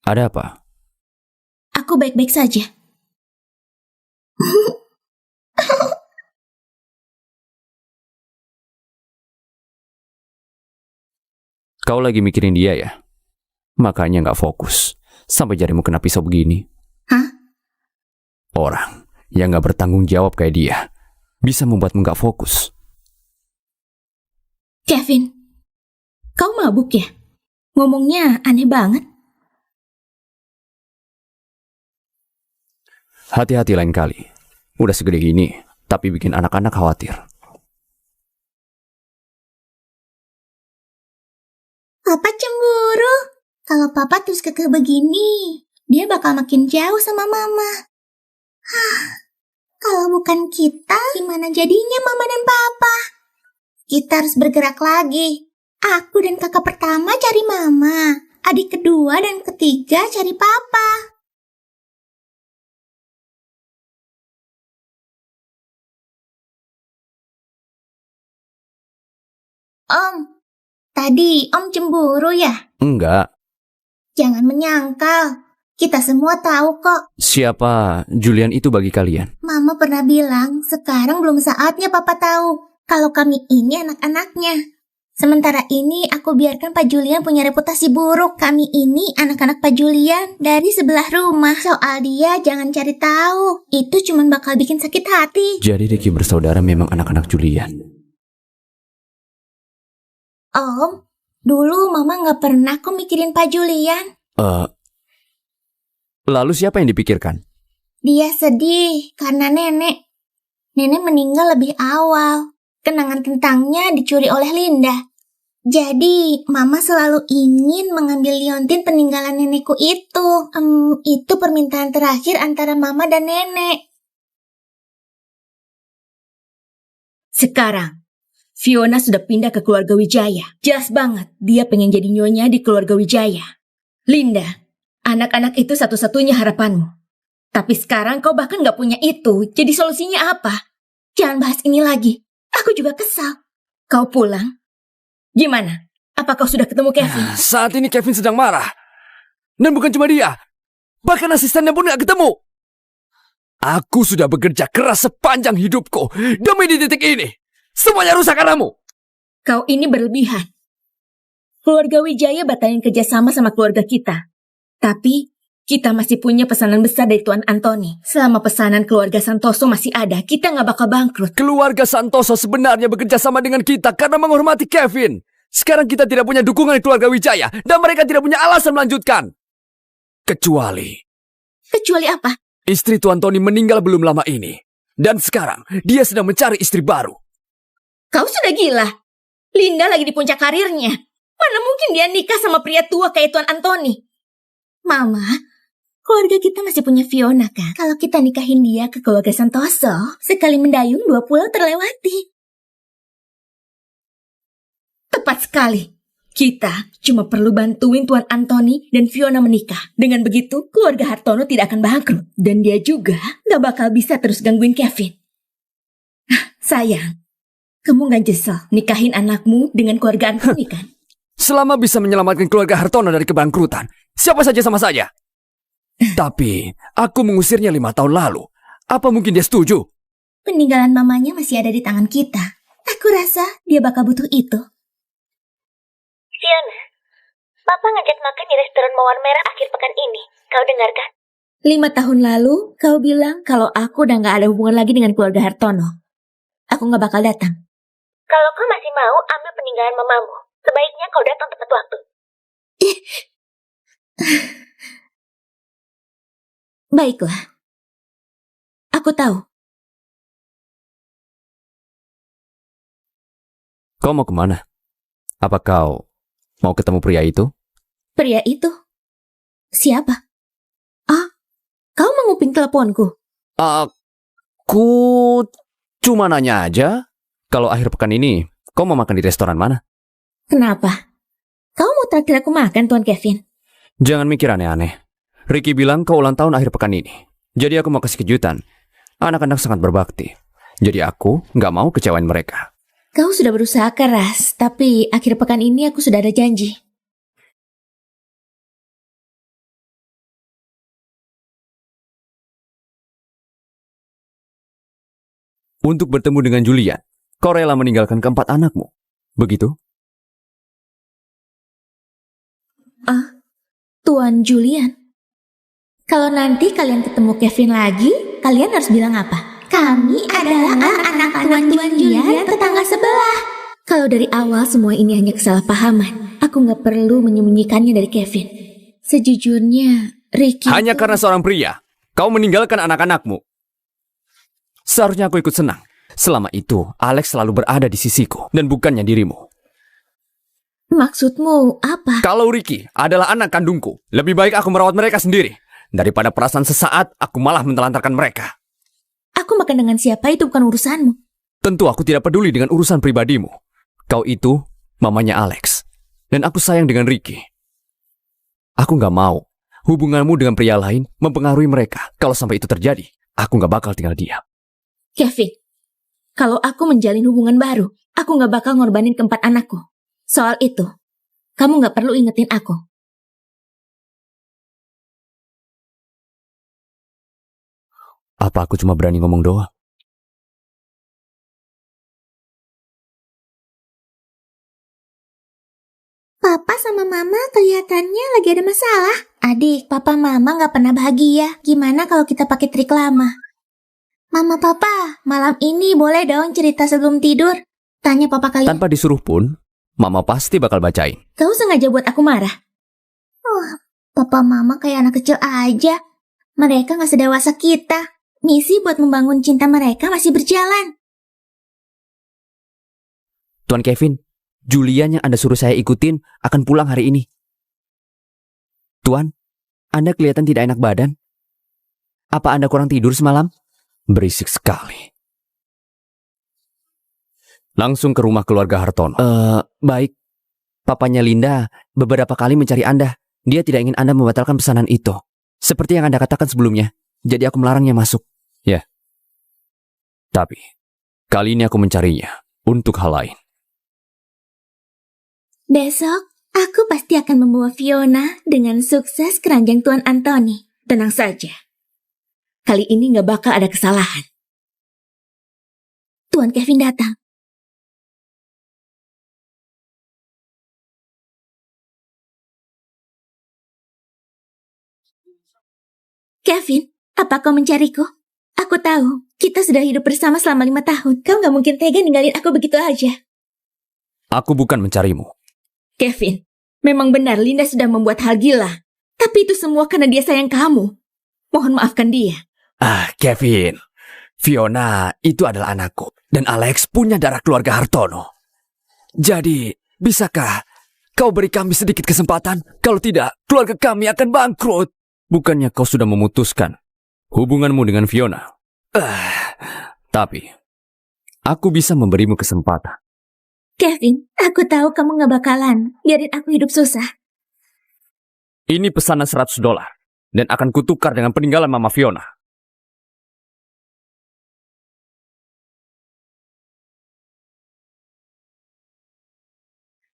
Ada apa? Aku baik-baik saja. Kau lagi mikirin dia ya? Makanya nggak fokus. Sampai jarimu kena pisau begini. Hah? Orang yang nggak bertanggung jawab kayak dia bisa membuatmu nggak fokus. Kevin, kau mabuk ya? Ngomongnya aneh banget. Hati-hati lain kali. Udah segede gini, tapi bikin anak-anak khawatir. Papa cemburu. Kalau papa terus kekeh begini, dia bakal makin jauh sama mama. Kalau bukan kita, gimana jadinya mama dan papa? Kita harus bergerak lagi. Aku dan kakak pertama cari mama. Adik kedua dan ketiga cari papa. Om, tadi Om cemburu ya? Enggak. Jangan menyangkal. Kita semua tahu kok. Siapa Julian itu bagi kalian? Mama pernah bilang, sekarang belum saatnya papa tahu kalau kami ini anak-anaknya. Sementara ini aku biarkan Pak Julian punya reputasi buruk. Kami ini anak-anak Pak Julian dari sebelah rumah. Soal dia jangan cari tahu. Itu cuma bakal bikin sakit hati. Jadi Ricky bersaudara memang anak-anak Julian. Om, dulu Mama gak pernah kok mikirin Pak Julian. Lalu siapa yang dipikirkan? Dia sedih karena nenek. Nenek meninggal lebih awal. Kenangan tentangnya dicuri oleh Linda. Jadi, Mama selalu ingin mengambil liontin peninggalan nenekku itu. Itu permintaan terakhir antara Mama dan nenek. Sekarang, Fiona sudah pindah ke keluarga Wijaya. Jelas banget dia pengen jadi nyonya di keluarga Wijaya. Linda, anak-anak itu satu-satunya harapanmu. Tapi sekarang kau bahkan gak punya itu. Jadi solusinya apa? Jangan bahas ini lagi. Aku juga kesal. Kau pulang? Gimana? Apa kau sudah ketemu Kevin? Saat ini Kevin sedang marah. Dan bukan cuma dia. Bahkan asistennya pun gak ketemu. Aku sudah bekerja keras sepanjang hidupku. Demi di titik ini. Semuanya rusak karenamu. Kau ini berlebihan. Keluarga Wijaya batalin kerjasama sama keluarga kita. Tapi kita masih punya pesanan besar dari Tuan Anthony. Selama pesanan keluarga Santoso masih ada, kita gak bakal bangkrut. Keluarga Santoso sebenarnya bekerja sama dengan kita karena menghormati Kevin. Sekarang kita tidak punya dukungan dari keluarga Wijaya. Dan mereka tidak punya alasan melanjutkan. Kecuali Apa? istri Tuan Tony meninggal belum lama ini. Dan sekarang dia sedang mencari istri baru. Kau sudah gila. Linda lagi di puncak karirnya. Mana mungkin dia nikah sama pria tua kayak Tuan Anthony? Mama, keluarga kita masih punya Fiona kan? Kalau kita nikahin dia ke keluarga Santoso, sekali mendayung 2 pulau terlewati. Tepat sekali. Kita cuma perlu bantuin Tuan Anthony dan Fiona menikah. Dengan begitu, keluarga Hartono tidak akan bangkrut. Dan dia juga gak bakal bisa terus gangguin Kevin. Sayang, kamu gak nyesel nikahin anakmu dengan keluarga Anthony kan? Selama bisa menyelamatkan keluarga Hartono dari kebangkrutan, siapa saja sama saja. Tapi, aku mengusirnya 5 tahun lalu. Apa mungkin dia setuju? Peninggalan mamanya masih ada di tangan kita. Aku rasa dia bakal butuh itu. Fiona, Papa ngajak makan di restoran Mawar Merah akhir pekan ini. Kau dengar kan? 5 tahun lalu, kau bilang kalau aku udah gak ada hubungan lagi dengan keluarga Hartono. Aku gak bakal datang. Kalau kau masih mau ambil peninggalan mamamu, sebaiknya kau datang tepat waktu. Baiklah. Aku tahu. Kau mau kemana? Apa kau mau ketemu pria itu? Pria itu? Siapa? Ah, kau menguping teleponku. Aku cuma nanya aja. Kalau akhir pekan ini, kau mau makan di restoran mana? Kenapa? Kau mau traktir aku makan, Tuan Kevin? Jangan mikir aneh-aneh. Ricky bilang kau ulang tahun akhir pekan ini. Jadi aku mau kasih kejutan. Anak-anak sangat berbakti. Jadi aku nggak mau kecewain mereka. Kau sudah berusaha keras, tapi akhir pekan ini aku sudah ada janji. Untuk bertemu dengan Julian, kau rela meninggalkan keempat anakmu. Begitu? Tuan Julian. Kalau nanti kalian ketemu Kevin lagi, kalian harus bilang apa? Kami adalah anak-anak Tuan Julian tetangga sebelah. Kalau dari awal semua ini hanya kesalahpahaman, aku nggak perlu menyembunyikannya dari Kevin. Sejujurnya, Ricky... Hanya karena seorang pria, kau meninggalkan anak-anakmu. Seharusnya aku ikut senang. Selama itu, Alex selalu berada di sisiku, dan bukannya dirimu. Maksudmu apa? Kalau Ricky adalah anak kandungku, lebih baik aku merawat mereka sendiri. Daripada perasaan sesaat, aku malah menelantarkan mereka. Aku makan dengan siapa itu bukan urusanmu. Tentu aku tidak peduli dengan urusan pribadimu. Kau itu mamanya Alex. Dan aku sayang dengan Ricky. Aku gak mau hubunganmu dengan pria lain mempengaruhi mereka. Kalau sampai itu terjadi, aku gak bakal tinggal diam. Kevin, kalau aku menjalin hubungan baru, aku gak bakal ngorbanin keempat anakku. Soal itu, kamu gak perlu ingetin aku. Apa aku cuma berani ngomong doang? Papa sama Mama kelihatannya lagi ada masalah. Adik, Papa Mama gak pernah bahagia. Gimana kalau kita pakai trik lama? Mama Papa, malam ini boleh dong cerita sebelum tidur? Tanya Papa kalian. Tanpa disuruh pun, Mama pasti bakal bacain. Kau sengaja buat aku marah. Oh, Papa Mama kayak anak kecil aja. Mereka gak sedewasa kita. Misi buat membangun cinta mereka masih berjalan. Tuan Kevin, Julian yang Anda suruh saya ikutin akan pulang hari ini. Tuan, Anda kelihatan tidak enak badan. Apa Anda kurang tidur semalam? Berisik sekali. Langsung ke rumah keluarga Hartono. Baik. Papanya Linda beberapa kali mencari Anda. Dia tidak ingin Anda membatalkan pesanan itu. Seperti yang Anda katakan sebelumnya. Jadi aku melarangnya masuk. Ya. Tapi, kali ini aku mencarinya untuk hal lain. Besok, aku pasti akan membawa Fiona dengan sukses keranjang Tuan Anthony. Tenang saja. Kali ini gak bakal ada kesalahan. Tuan Kevin datang. Kevin, apa kau mencariku? Aku tahu, kita sudah hidup bersama selama 5 tahun. Kau gak mungkin tega ninggalin aku begitu aja. Aku bukan mencarimu. Kevin, memang benar Linda sudah membuat hal gila. Tapi itu semua karena dia sayang kamu. Mohon maafkan dia. Kevin. Fiona itu adalah anakku. Dan Alex punya darah keluarga Hartono. Jadi, bisakah kau beri kami sedikit kesempatan? Kalau tidak, keluarga kami akan bangkrut. Bukannya kau sudah memutuskan hubunganmu dengan Fiona? Tapi, aku bisa memberimu kesempatan. Kevin, aku tahu kamu gak bakalan biarin aku hidup susah. Ini pesanan $100 dan akan kutukar dengan peninggalan Mama Fiona.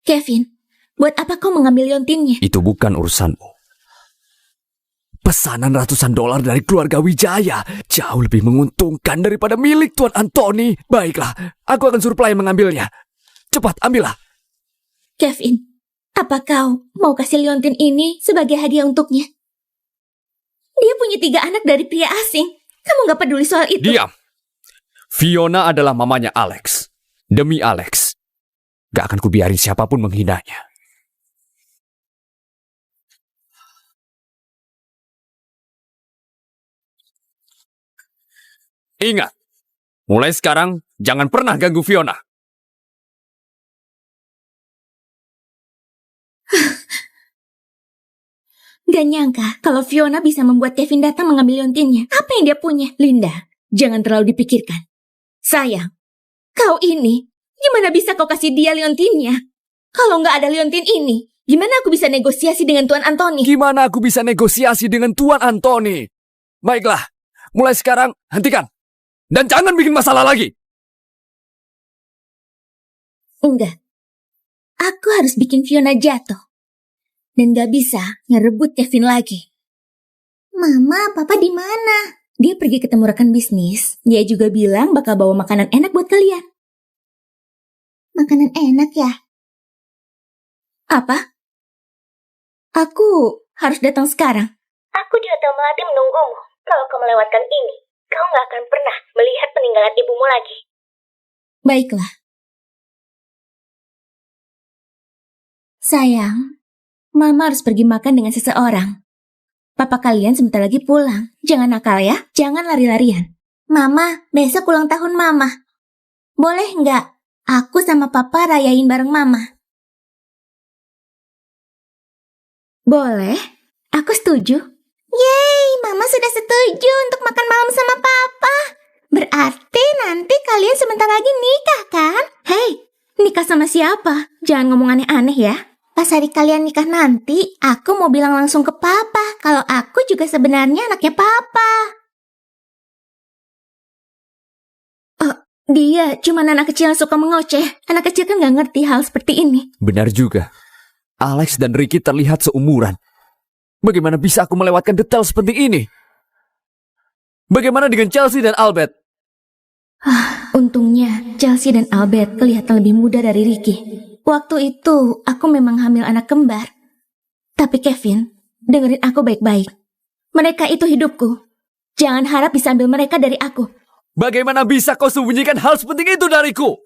Kevin, buat apa kau mengambil liontinnya? Itu bukan urusanmu. Pesanan ratusan dolar dari keluarga Wijaya jauh lebih menguntungkan daripada milik Tuan Anthony. Baiklah, aku akan suruh pelayan mengambilnya. Cepat, ambillah. Kevin, apa kau mau kasih liontin ini sebagai hadiah untuknya? Dia punya 3 anak dari pria asing. Kamu gak peduli soal itu? Diam. Fiona adalah mamanya Alex. Demi Alex, gak akan kubiarin siapapun menghinanya. Ingat, mulai sekarang jangan pernah ganggu Fiona. Gak nyangka kalau Fiona bisa membuat Kevin datang mengambil liontinnya. Apa yang dia punya? Linda, jangan terlalu dipikirkan. Sayang, kau ini, gimana bisa kau kasih dia liontinnya? Kalau nggak ada liontin ini, gimana aku bisa negosiasi dengan Tuan Anthony? Gimana aku bisa negosiasi dengan Tuan Anthony? Baiklah, mulai sekarang hentikan. Dan jangan bikin masalah lagi. Enggak. Aku harus bikin Fiona jatuh. Dan gak bisa ngerebut Kevin lagi. Mama, Papa di mana? Dia pergi ketemu rekan bisnis. Dia juga bilang bakal bawa makanan enak buat kalian. Makanan enak ya? Apa? Aku harus datang sekarang. Aku di Hotel Melati menunggumu. Kalau kau melewatkan ini, kau gak akan pernah melihat peninggalan ibumu lagi. Baiklah. Sayang, Mama harus pergi makan dengan seseorang. Papa kalian sebentar lagi pulang. Jangan nakal ya, jangan lari-larian. Mama, besok ulang tahun Mama. Boleh nggak? Aku sama Papa rayain bareng Mama. Boleh, aku setuju. Yeay, Mama sudah setuju untuk makan malam sama Papa. Berarti nanti kalian sebentar lagi nikah kan? Hei, nikah sama siapa? Jangan ngomong aneh-aneh ya. Pas hari kalian nikah nanti, aku mau bilang langsung ke Papa kalau aku juga sebenarnya anaknya Papa. Dia cuma anak kecil yang suka mengoceh. Anak kecil kan gak ngerti hal seperti ini. Benar juga. Alex dan Ricky terlihat seumuran. Bagaimana bisa aku melewatkan detail seperti ini? Bagaimana dengan Chelsea dan Albert? Untungnya Chelsea dan Albert kelihatan lebih muda dari Ricky. Waktu itu aku memang hamil anak kembar. Tapi Kevin, dengerin aku baik-baik. Mereka itu hidupku. Jangan harap bisa ambil mereka dari aku. Bagaimana bisa kau sembunyikan hal seperti itu dariku?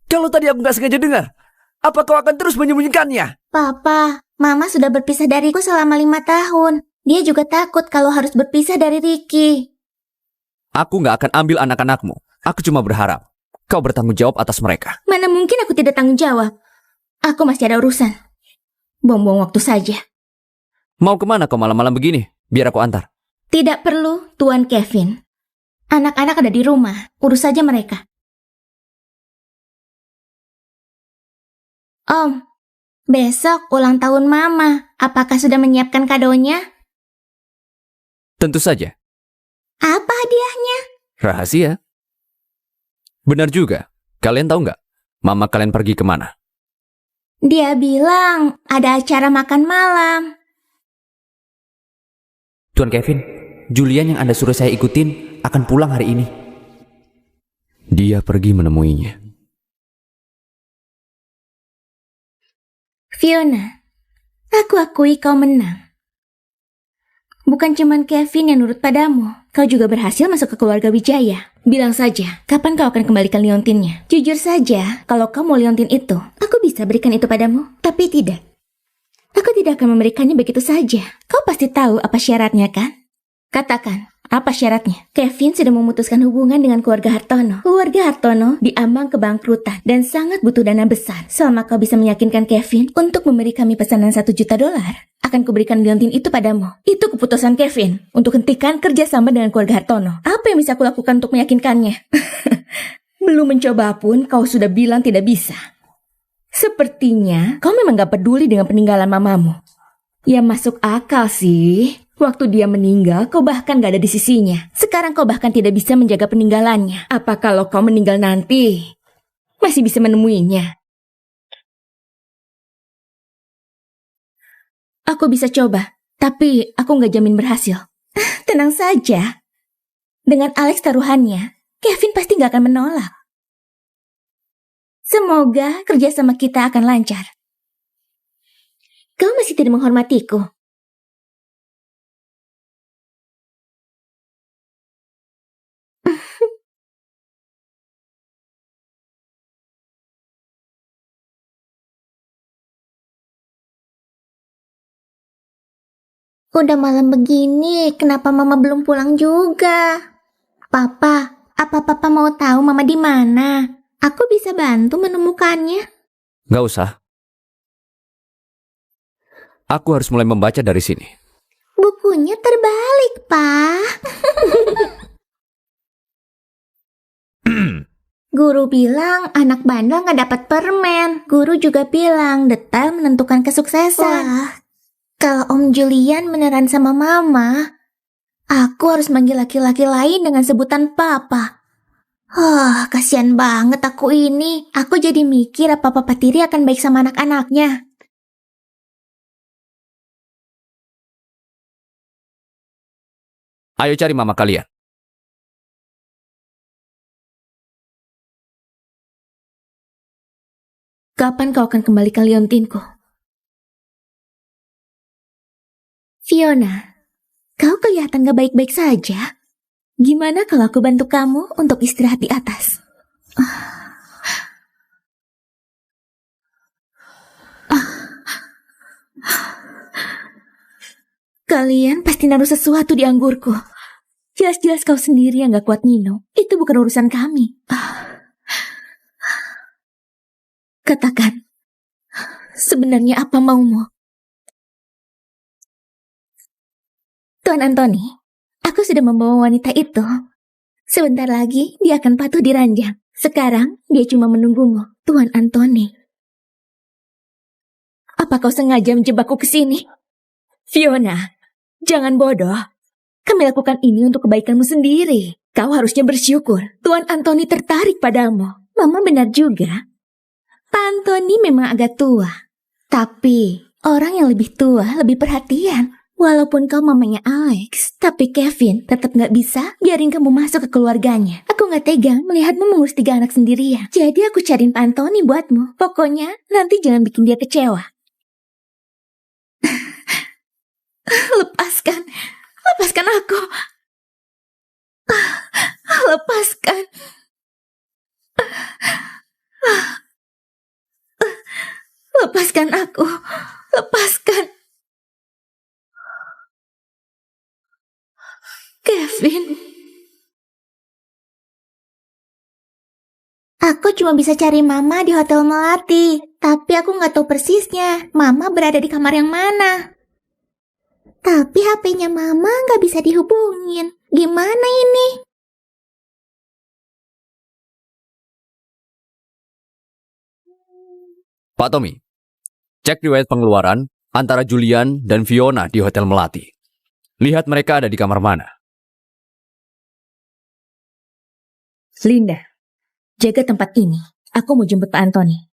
Kalau tadi aku gak sengaja dengar, apa kau akan terus menyembunyikannya? Papa, Mama sudah berpisah dariku selama 5 tahun. Dia juga takut kalau harus berpisah dari Ricky. Aku gak akan ambil anak-anakmu. Aku cuma berharap kau bertanggung jawab atas mereka. Mana mungkin aku tidak tanggung jawab. Aku masih ada urusan. Buang-buang waktu saja. Mau kemana kau malam-malam begini? Biar aku antar. Tidak perlu, Tuan Kevin. Anak-anak ada di rumah. Urus saja mereka. Om, besok ulang tahun Mama. Apakah sudah menyiapkan kadonya? Tentu saja. Apa hadiahnya? Rahasia. Benar juga. Kalian tahu nggak? Mama kalian pergi kemana? Dia bilang ada acara makan malam. Tuan Kevin, Julian yang Anda suruh saya ikutin akan pulang hari ini. Dia pergi menemuinya. Fiona, aku akui kau menang. Bukan cuman Kevin yang nurut padamu, kau juga berhasil masuk ke keluarga Wijaya. Bilang saja, kapan kau akan kembalikan liontinnya? Jujur saja, kalau kau mau liontin itu, aku bisa berikan itu padamu, tapi tidak. Aku tidak akan memberikannya begitu saja. Kau pasti tahu apa syaratnya, kan? Katakan, apa syaratnya? Kevin sudah memutuskan hubungan dengan keluarga Hartono. Keluarga Hartono diambang kebangkrutan dan sangat butuh dana besar. Selama kau bisa meyakinkan Kevin untuk memberi kami pesanan $1 juta, akan kuberikan liontin itu padamu. Itu keputusan Kevin untuk hentikan kerjasama dengan keluarga Hartono. Apa yang bisa aku lakukan untuk meyakinkannya? Belum mencoba pun kau sudah bilang tidak bisa. Sepertinya kau memang gak peduli dengan peninggalan mamamu. Ya masuk akal sih. Waktu dia meninggal, kau bahkan gak ada di sisinya. Sekarang kau bahkan tidak bisa menjaga peninggalannya. Apa kalau kau meninggal nanti, masih bisa menemuinya? Aku bisa coba, tapi aku gak jamin berhasil. Tenang saja. Dengan Alex taruhannya, Kevin pasti gak akan menolak. Semoga kerjasama kita akan lancar. Kau masih tidak menghormatiku. Udah malam begini, kenapa Mama belum pulang juga? Papa, apa Papa mau tahu Mama di mana? Aku bisa bantu menemukannya. Nggak usah. Aku harus mulai membaca dari sini. Bukunya terbalik, Pak. Guru bilang anak bandel nggak dapat permen. Guru juga bilang detail menentukan kesuksesan. Wah, kalau Om Julian beneran sama Mama, aku harus manggil laki-laki lain dengan sebutan Papa. Kasihan banget aku ini. Aku jadi mikir apa Papa Tiri akan baik sama anak-anaknya. Ayo cari mama kalian. Kapan kau akan kembalikan liontinku? Fiona, kau kelihatan gak baik-baik saja. Gimana kalau aku bantu kamu untuk istirahat di atas? Kalian pasti naruh sesuatu di anggurku. Jelas-jelas kau sendiri yang gak kuat minum. Itu bukan urusan kami. Katakan, sebenarnya apa maumu? Tuan Anthony, aku sudah membawa wanita itu. Sebentar lagi dia akan patuh di ranjang. Sekarang dia cuma menunggumu, Tuan Anthony. Apa kau sengaja menjebakku ke sini? Fiona, jangan bodoh. Kami lakukan ini untuk kebaikanmu sendiri. Kau harusnya bersyukur. Tuan Anthony tertarik padamu. Mama benar juga. Pak Anthony memang agak tua. Tapi orang yang lebih tua lebih perhatian. Walaupun kau mamanya Alex, tapi Kevin tetap gak bisa biarin kamu masuk ke keluarganya. Aku gak tega melihatmu mengurus 3 anak sendirian. Jadi aku cariin Pak Anthony buatmu. Pokoknya nanti jangan bikin dia kecewa. Lepaskan. Lepaskan aku. Lepaskan. Lepaskan aku. Lepaskan. Kevin. Aku cuma bisa cari Mama di Hotel Melati. Tapi aku nggak tahu persisnya Mama berada di kamar yang mana. Tapi HP-nya Mama nggak bisa dihubungin. Gimana ini? Pak Tommy, cek riwayat pengeluaran antara Julian dan Fiona di Hotel Melati. Lihat mereka ada di kamar mana. Linda, jaga tempat ini. Aku mau jemput Pak Anthony.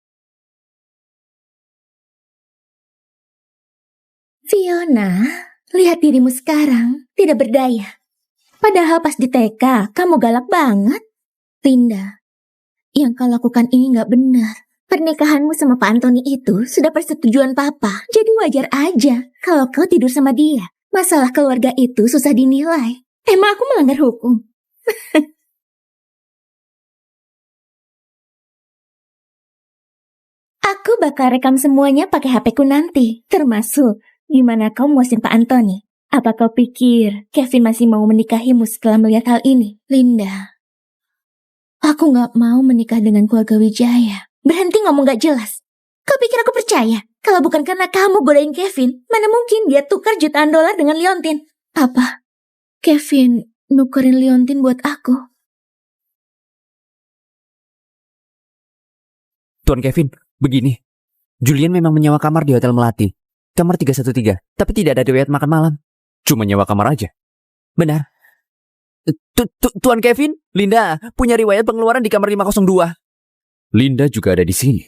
Fiona, lihat dirimu sekarang, tidak berdaya. Padahal pas di TK, kamu galak banget. Linda, yang kau lakukan ini nggak benar. Pernikahanmu sama Pak Anthony itu sudah persetujuan Papa, jadi wajar aja kalau kau tidur sama dia. Masalah keluarga itu susah dinilai. Emang aku melanggar hukum? Aku bakal rekam semuanya pakai HP-ku nanti, termasuk gimana kau muasin Pak Anthony. Apa kau pikir Kevin masih mau menikahimu setelah melihat hal ini? Linda, aku nggak mau menikah dengan keluarga Wijaya. Berhenti ngomong gak jelas. Kau pikir aku percaya? Kalau bukan karena kamu godain Kevin, mana mungkin dia tukar jutaan dolar dengan Liontin? Apa? Kevin nukerin Liontin buat aku? Tuan Kevin, begini. Julian memang menyewa kamar di Hotel Melati. Kamar 313, tapi tidak ada riwayat makan malam. Cuma nyewa kamar aja. Benar. Tuan Kevin, Linda punya riwayat pengeluaran di kamar 502. Linda juga ada di sini.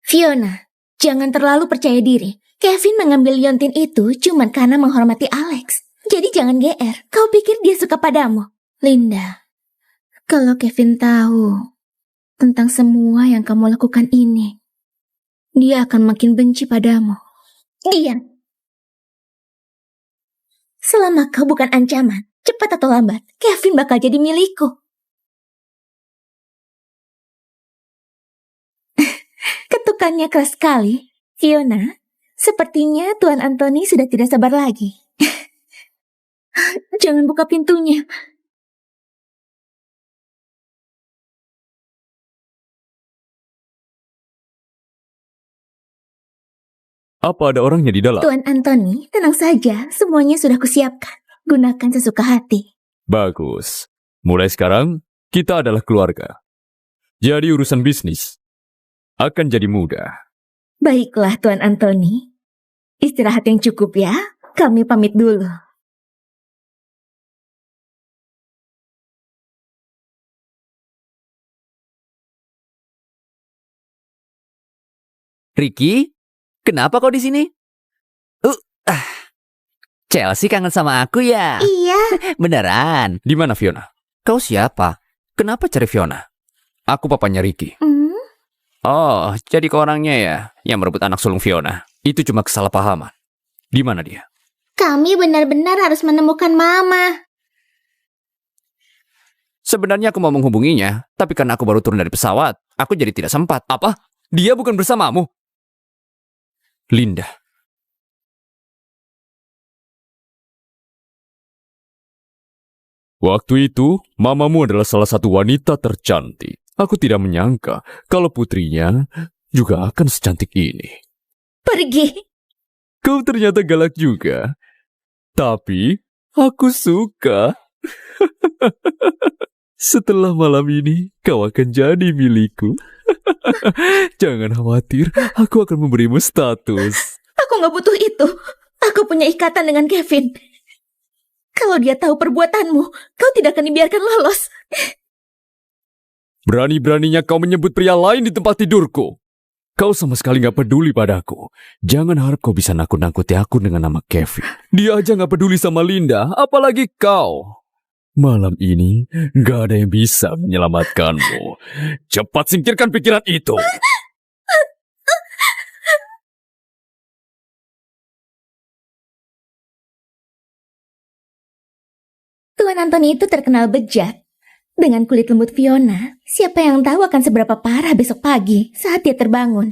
Fiona, jangan terlalu percaya diri. Kevin mengambil Liontin itu cuma karena menghormati Alex. Jadi jangan GR. Kau pikir dia suka padamu? Linda, kalau Kevin tahu tentang semua yang kamu lakukan ini, dia akan makin benci padamu. Diam. Selama kau bukan ancaman, cepat atau lambat, Kevin bakal jadi milikku. Ketukannya keras sekali. Fiona, sepertinya Tuan Anthony sudah tidak sabar lagi. Jangan buka pintunya. Apa ada orangnya di dalam? Tuan Anthony, tenang saja. Semuanya sudah kusiapkan. Gunakan sesuka hati. Bagus. Mulai sekarang, kita adalah keluarga. Jadi urusan bisnis akan jadi mudah. Baiklah, Tuan Anthony. Istirahat yang cukup ya. Kami pamit dulu. Ricky, kenapa kau di sini? Uh, ah, Chelsea kangen sama aku ya? Iya. Beneran? Di mana Fiona? Kau siapa? Kenapa cari Fiona? Aku papanya Ricky. Hmm? Oh, jadi kau orangnya ya yang merebut anak sulung Fiona. Itu cuma kesalahpahaman. Di mana dia? Kami benar-benar harus menemukan Mama. Sebenarnya aku mau menghubunginya, tapi karena aku baru turun dari pesawat, aku jadi tidak sempat. Apa? Dia bukan bersamamu? Linda. Waktu itu, mamamu adalah salah satu wanita tercantik. Aku tidak menyangka kalau putrinya juga akan secantik ini. Pergi. Kau ternyata galak juga. Tapi, aku suka. Setelah malam ini, kau akan jadi milikku. Jangan khawatir, aku akan memberimu status. Aku gak butuh itu. Aku punya ikatan dengan Kevin. Kalau dia tahu perbuatanmu, kau tidak akan dibiarkan lolos. Berani-beraninya kau menyebut pria lain di tempat tidurku. Kau sama sekali gak peduli padaku. Jangan harap kau bisa nakut-nakuti aku dengan nama Kevin. Dia aja gak peduli sama Linda, apalagi kau. Malam ini gak ada yang bisa menyelamatkanmu. Cepat singkirkan pikiran itu. Tuan Anthony itu terkenal bejat. Dengan kulit lembut Fiona, siapa yang tahu akan seberapa parah besok pagi saat dia terbangun.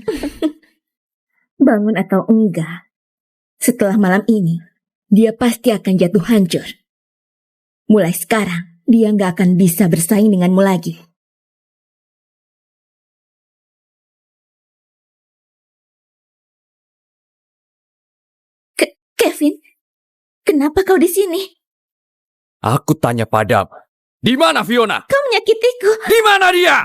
Bangun atau enggak, setelah malam ini, dia pasti akan jatuh hancur. Mulai sekarang, dia nggak akan bisa bersaing denganmu lagi. Kevin, kenapa kau di sini? Aku tanya padamu. Di mana Fiona? Kau menyakitiku. Di mana dia?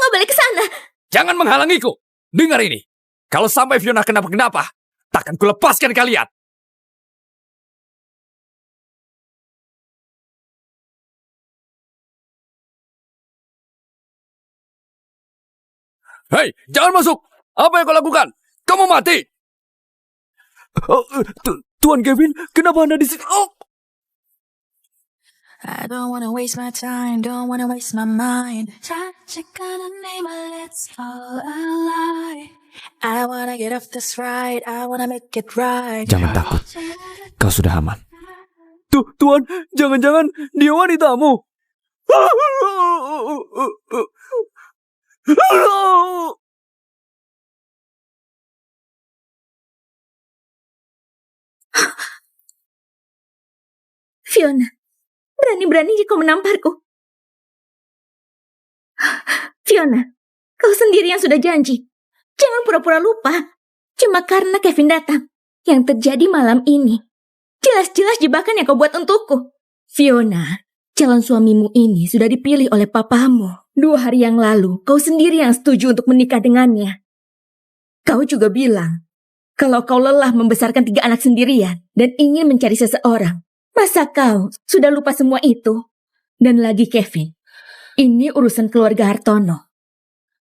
Bawa balik ke sana. Jangan menghalangiku. Dengar ini. Kalau sampai Fiona kenapa-kenapa, takkan kulepaskan kalian. Hei, jangan masuk. Apa yang kau lakukan? Kamu mati. Tuan Kevin, kenapa Anda di sini? I don't wanna waste my time, don't wanna waste my mind. Tragic kind of name, but let's all alive. I wanna get off this ride, I wanna make it right. Jangan takut. Kau sudah aman. Tuan, jangan-jangan dia wanitamu. Fiona, berani-beraninya kau menamparku. Fiona, kau sendiri yang sudah janji. Jangan pura-pura lupa. Cuma karena Kevin datang. Yang terjadi malam ini jelas-jelas jebakan yang kau buat untukku. Fiona, calon suamimu ini sudah dipilih oleh papamu. 2 hari yang lalu, kau sendiri yang setuju untuk menikah dengannya. Kau juga bilang, kalau kau lelah membesarkan 3 anak sendirian dan ingin mencari seseorang. Masa kau sudah lupa semua itu? Dan lagi Kevin, ini urusan keluarga Hartono.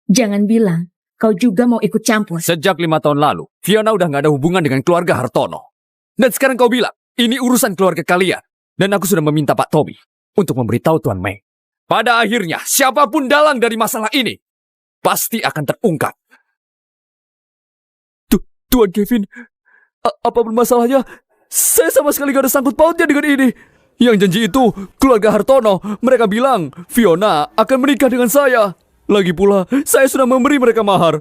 Jangan bilang kau juga mau ikut campur. Sejak 5 tahun lalu, Fiona udah gak ada hubungan dengan keluarga Hartono. Dan sekarang kau bilang, ini urusan keluarga kalian. Dan aku sudah meminta Pak Toby untuk memberitahu Tuan Mei. Pada akhirnya, siapapun dalang dari masalah ini pasti akan terungkap. Tuan Kevin, apapun masalahnya, saya sama sekali gak ada sangkut pautnya dengan ini. Yang janji itu keluarga Hartono. Mereka bilang Fiona akan menikah dengan saya. Lagi pula, saya sudah memberi mereka mahar.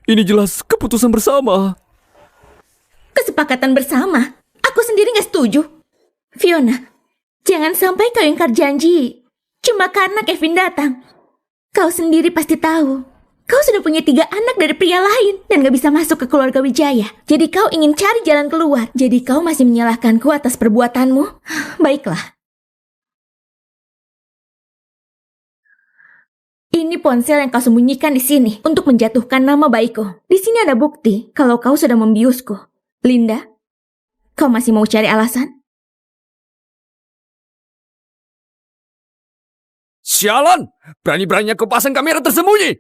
Ini jelas keputusan bersama. Kesepakatan bersama? Aku sendiri gak setuju. Fiona, jangan sampai kau ingkar janji cuma karena Kevin datang. Kau sendiri pasti tahu, kau sudah punya 3 anak dari pria lain dan gak bisa masuk ke keluarga Wijaya. Jadi kau ingin cari jalan keluar. Jadi kau masih menyalahkanku atas perbuatanmu? Baiklah. Ini ponsel yang kau sembunyikan di sini untuk menjatuhkan nama baikku. Di sini ada bukti kalau kau sudah membiusku. Linda, kau masih mau cari alasan? Sialan! Berani-beraninya kau pasang kamera tersembunyi!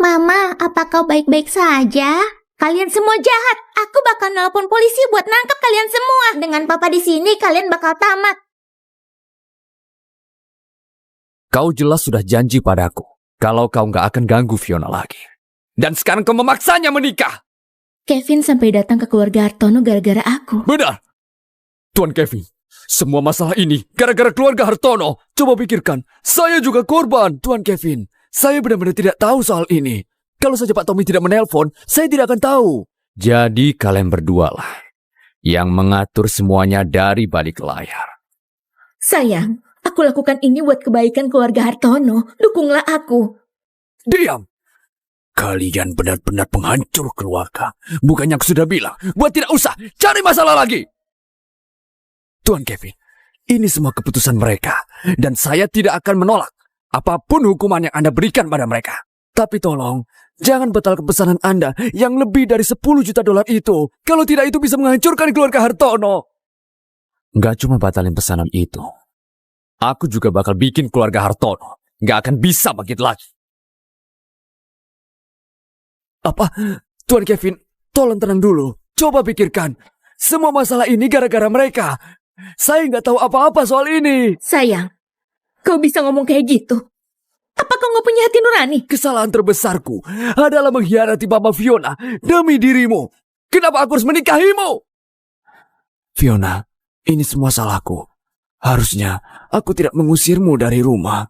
Mama, apa kau baik-baik saja? Kalian semua jahat. Aku bakal nelpon polisi buat nangkap kalian semua. Dengan papa di sini, kalian bakal tamat. Kau jelas sudah janji padaku kalau kau gak akan ganggu Fiona lagi. Dan sekarang kau memaksanya menikah. Kevin sampai datang ke keluarga Hartono gara-gara aku. Benar. Tuan Kevin, semua masalah ini gara-gara keluarga Hartono. Coba pikirkan, saya juga korban, Tuan Kevin. Saya benar-benar tidak tahu soal ini. Kalau saja Pak Tommy tidak menelpon, saya tidak akan tahu. Jadi kalian berdualah yang mengatur semuanya dari balik layar. Sayang, aku lakukan ini buat kebaikan keluarga Hartono. Dukunglah aku. Diam! Kalian benar-benar penghancur keluarga. Bukannya aku sudah bilang, buat tidak usah cari masalah lagi. Tuan Kevin, ini semua keputusan mereka. Dan saya tidak akan menolak apapun hukuman yang Anda berikan pada mereka. Tapi tolong, jangan batalkan pesanan Anda yang lebih dari 10 juta dolar itu. Kalau tidak, itu bisa menghancurkan keluarga Hartono. Gak cuma batalin pesanan itu. Aku juga bakal bikin keluarga Hartono gak akan bisa bangkit lagi. Apa? Tuan Kevin, tolong tenang dulu. Coba pikirkan. Semua masalah ini gara-gara mereka. Saya nggak tahu apa-apa soal ini. Sayang, kau bisa ngomong kayak gitu? Apa kau nggak punya hati nurani? Kesalahan terbesarku adalah mengkhianati Mama Fiona demi dirimu. Kenapa aku harus menikahimu? Fiona, ini semua salahku. Harusnya aku tidak mengusirmu dari rumah.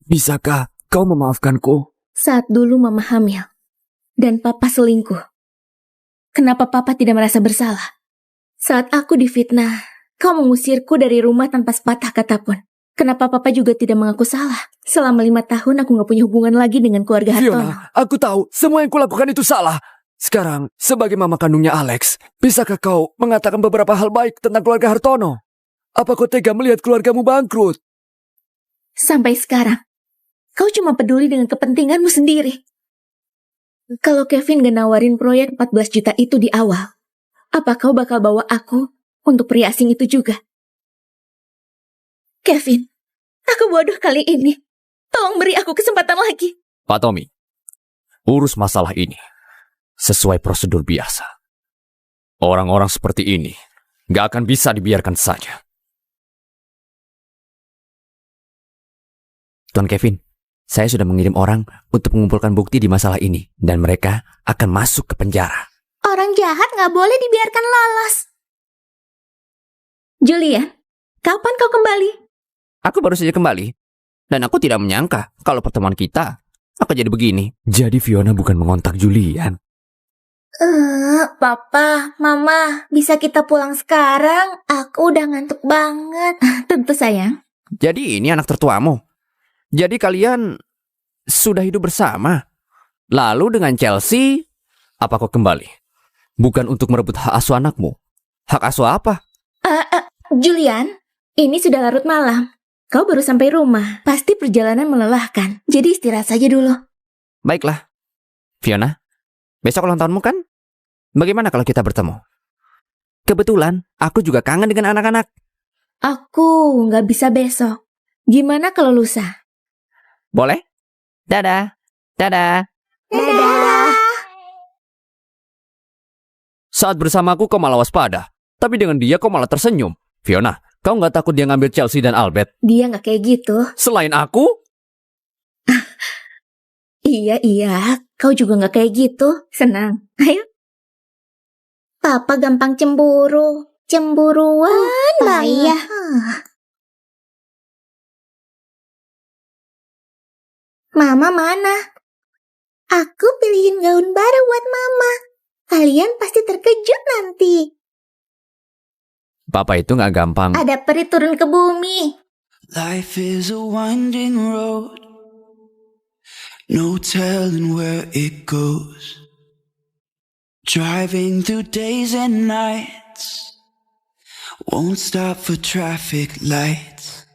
Bisakah kau memaafkanku? Saat dulu Mama hamil dan Papa selingkuh. Kenapa Papa tidak merasa bersalah? Saat aku difitnah, kau mengusirku dari rumah tanpa sepatah kata pun. Kenapa Papa juga tidak mengaku salah? Selama 5 tahun aku gak punya hubungan lagi dengan keluarga Hartono. Fiona, aku tahu semua yang kulakukan itu salah. Sekarang, sebagai mama kandungnya Alex, bisakah kau mengatakan beberapa hal baik tentang keluarga Hartono? Apa kau tega melihat keluargamu bangkrut? Sampai sekarang, Kau cuma peduli dengan kepentinganmu sendiri. Kalau Kevin gak nawarin proyek 14 juta itu di awal, apa kau bakal bawa aku untuk pria asing itu juga? Kevin, aku bodoh kali ini. Tolong beri aku kesempatan lagi. Pak Tommy, urus masalah ini sesuai prosedur biasa. Orang-orang seperti ini gak akan bisa dibiarkan saja. Tuan Kevin, saya sudah mengirim orang untuk mengumpulkan bukti di masalah ini, dan mereka akan masuk ke penjara. Orang jahat nggak boleh dibiarkan lolos. Julian, kapan kau kembali? Aku baru saja kembali, dan aku tidak menyangka kalau pertemuan kita akan jadi begini. Jadi Fiona bukan mengontak Julian. Papa, Mama, bisa kita pulang sekarang? Aku udah ngantuk banget. Tentu sayang. Jadi ini anak tertuamu. Jadi kalian sudah hidup bersama. Lalu dengan Chelsea, Apa kau kembali? Bukan untuk merebut hak asuh anakmu. hak asuh apa? Julian, ini sudah larut malam. Kau baru sampai rumah. Pasti perjalanan melelahkan. Jadi istirahat saja dulu. Baiklah. Fiona, besok ulang tahunmu kan? Bagaimana kalau kita bertemu? Kebetulan, aku juga kangen dengan anak-anak. Aku nggak bisa besok. Gimana kalau lusa? Boleh? Dadah. Dadah. Dadah. Saat bersamaku kau malah waspada, tapi dengan dia kau malah tersenyum. Fiona, kau nggak takut dia ngambil Chelsea dan Albert? Dia nggak kayak gitu. Selain aku? Iya. Kau juga nggak kayak gitu. Senang. Ayo. Papa gampang cemburu. Cemburuan banget. Mama mana? Aku pilihin gaun baru buat Mama. Kalian pasti terkejut nanti. Papa itu nggak gampang. Ada peri turun ke bumi. Life is a winding road, no telling where it goes. Driving through days and nights, won't stop for traffic lights.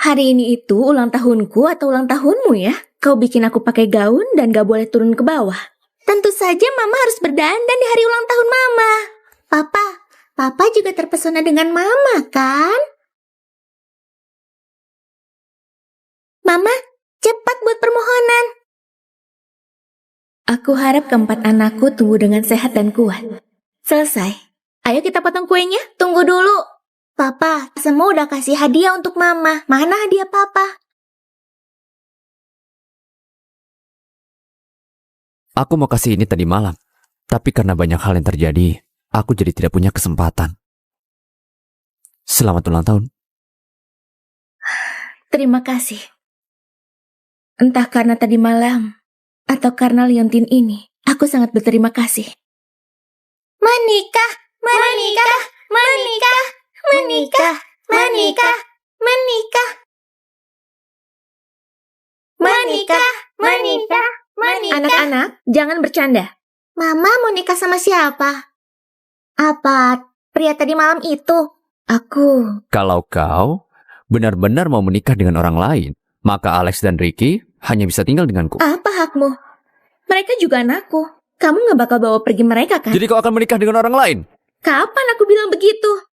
Hari ini itu ulang tahunku atau ulang tahunmu ya? Kau bikin aku pakai gaun dan gak boleh turun ke bawah. Tentu saja Mama harus berdandan di hari ulang tahun Mama. Papa juga terpesona dengan Mama, kan? Mama, cepat buat permohonan. Aku harap keempat anakku tumbuh dengan sehat dan kuat. Selesai. Ayo kita potong kuenya. Tunggu dulu. Papa, semua udah kasih hadiah untuk Mama. Mana hadiah Papa? Aku mau kasih ini tadi malam, tapi karena banyak hal yang terjadi, aku jadi tidak punya kesempatan. Selamat ulang tahun. Terima kasih. Entah karena tadi malam atau karena liontin ini, aku sangat berterima kasih. Menikah, menikah, menikah, menikah, menikah, menikah, menikah, menikah, menikah. Anak-anak, jangan bercanda. Mama mau nikah sama siapa? Apa pria tadi malam itu? Aku Kalau kau benar-benar mau menikah dengan orang lain, maka Alex dan Ricky hanya bisa tinggal denganku. apa hakmu? Mereka juga anakku. Kamu gak bakal bawa pergi mereka kan? Jadi kau akan menikah dengan orang lain? Kapan aku bilang begitu?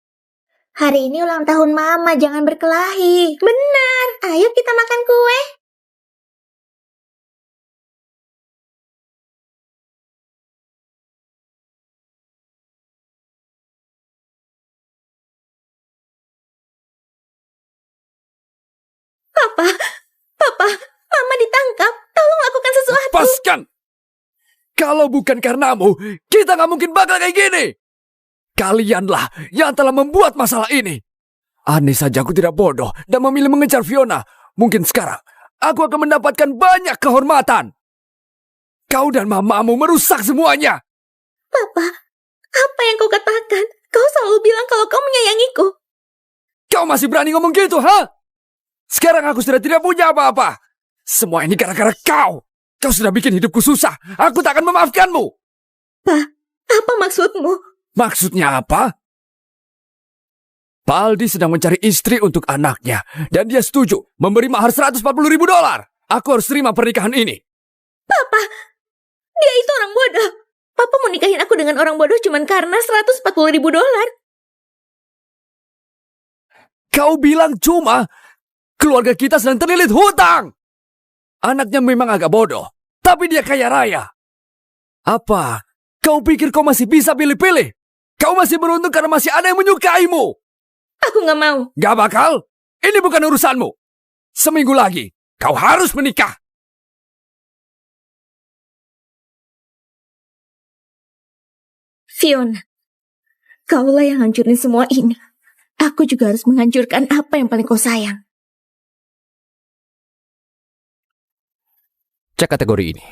Hari ini ulang tahun Mama, jangan berkelahi. Benar. Ayo kita makan kue. Papa, Mama ditangkap. Tolong lakukan sesuatu. Lepaskan! Kalau bukan karenamu, kita nggak mungkin bakal kayak gini. Kalianlah yang telah membuat masalah ini. Andai saja aku tidak bodoh dan memilih mengejar Fiona, mungkin sekarang aku akan mendapatkan banyak kehormatan. Kau dan mamamu merusak semuanya. Papa, apa yang kau katakan? Kau selalu bilang kalau kau menyayangiku. Kau masih berani ngomong gitu, ha? Sekarang aku sudah tidak punya apa-apa. Semua ini gara-gara kau. Kau sudah bikin hidupku susah. Aku tak akan memaafkanmu. Apa maksudmu? Maksudnya apa? Pak Aldi sedang mencari istri untuk anaknya. Dan dia setuju memberi mahar $140.000. Aku harus terima pernikahan ini. Papa, dia itu orang bodoh. Papa mau nikahin aku dengan orang bodoh cuman karena $140.000. Kau bilang cuma keluarga kita sedang terlilit hutang. Anaknya memang agak bodoh, tapi dia kaya raya. Apa? Kau pikir kau masih bisa pilih-pilih? Kau masih beruntung karena masih ada yang menyukaimu. Aku gak mau. Gak bakal. Ini bukan urusanmu. Seminggu lagi, kau harus menikah. Fiona, kaulah yang hancurin semua ini. Aku juga harus menghancurkan apa yang paling kau sayang. Cek kategori ini.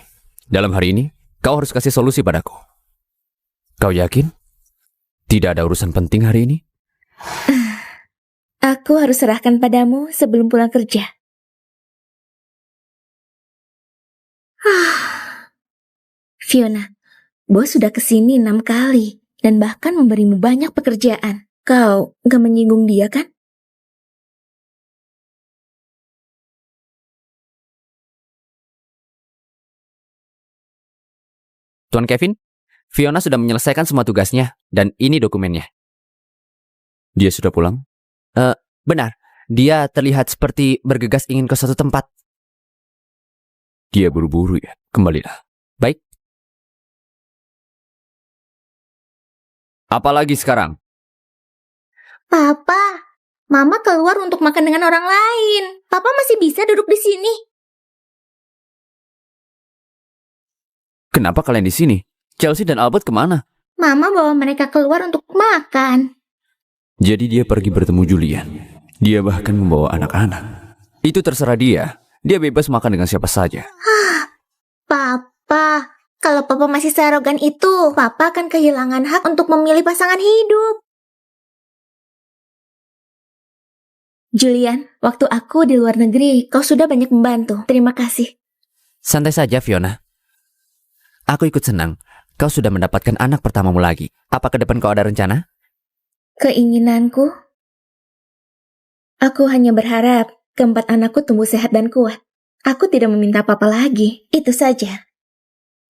Dalam hari ini, kau harus kasih solusi padaku. Kau yakin? Tidak ada urusan penting hari ini? Aku harus serahkan padamu sebelum pulang kerja. Fiona, bos sudah kesini 6 kali dan bahkan memberimu banyak pekerjaan. Kau gak menyinggung dia kan? Tuan Kevin, Fiona sudah menyelesaikan semua tugasnya dan ini dokumennya. Dia sudah pulang? Benar, dia terlihat seperti bergegas ingin ke suatu tempat. Dia buru-buru ya. Kembalilah. Baik. Apalagi sekarang? Papa, Mama keluar untuk makan dengan orang lain. Papa masih bisa duduk di sini. Kenapa kalian di sini? Chelsea dan Albert kemana? Mama bawa mereka keluar untuk makan. Jadi dia pergi bertemu Julian. Dia bahkan membawa anak-anak. Itu terserah dia. Dia bebas makan dengan siapa saja. Papa, kalau Papa masih searogan itu, Papa akan kehilangan hak untuk memilih pasangan hidup. Julian, waktu aku di luar negeri, kau sudah banyak membantu. Terima kasih. Santai saja, Fiona. Aku ikut senang. Kau sudah mendapatkan anak pertamamu lagi. Apa ke depan kau ada rencana? Keinginanku, aku hanya berharap keempat anakku tumbuh sehat dan kuat. Aku tidak meminta apa-apa lagi. Itu saja.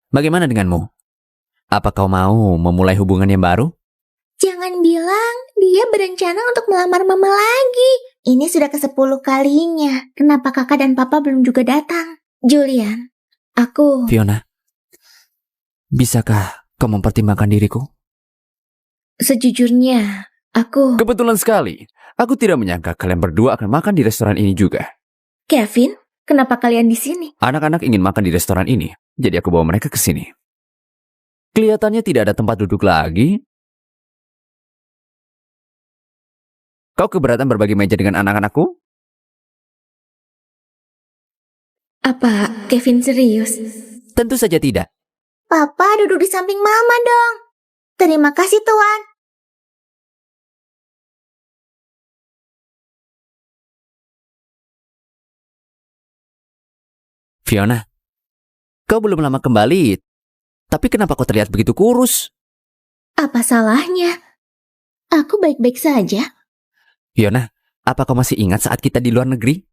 Bagaimana denganmu? Apa kau mau memulai hubungan yang baru? Jangan bilang dia berencana untuk melamar Mama lagi. Ini sudah ke-10 kalinya. Kenapa kakak dan papa belum juga datang? Julian, aku... Fiona, bisakah kau mempertimbangkan diriku? Sejujurnya, aku... Kebetulan sekali. Aku tidak menyangka kalian berdua akan makan di restoran ini juga. Kevin, kenapa kalian di sini? Anak-anak ingin makan di restoran ini, jadi aku bawa mereka ke sini. Kelihatannya tidak ada tempat duduk lagi. Kau keberatan berbagi meja dengan anak-anakku? Apa Kevin serius? Tentu saja tidak. Papa duduk di samping Mama dong. Terima kasih, Tuan. Fiona, kau belum lama kembali. Tapi kenapa kau terlihat begitu kurus? Apa salahnya? Aku baik-baik saja. Fiona, apa kau masih ingat saat kita di luar negeri?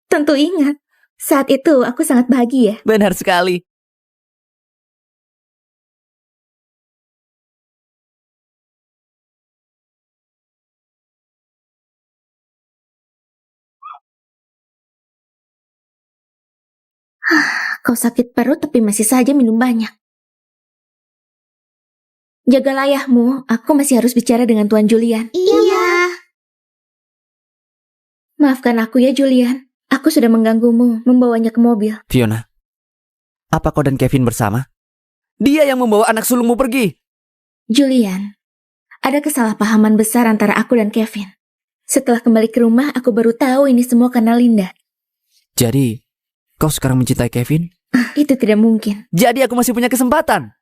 Tentu ingat. Saat itu aku sangat bahagia. Benar sekali. Kau sakit perut tapi masih saja minum banyak. Jagalah ayahmu, aku masih harus bicara dengan Tuan Julian. Iya. Maafkan aku ya Julian, aku sudah mengganggumu membawanya ke mobil. Fiona, apa kau dan Kevin bersama? Dia yang membawa anak sulungmu pergi. Julian, ada kesalahpahaman besar antara aku dan Kevin. Setelah kembali ke rumah, aku baru tahu ini semua karena Linda. Jadi, kau sekarang mencintai Kevin? Itu tidak mungkin. Jadi aku masih punya kesempatan.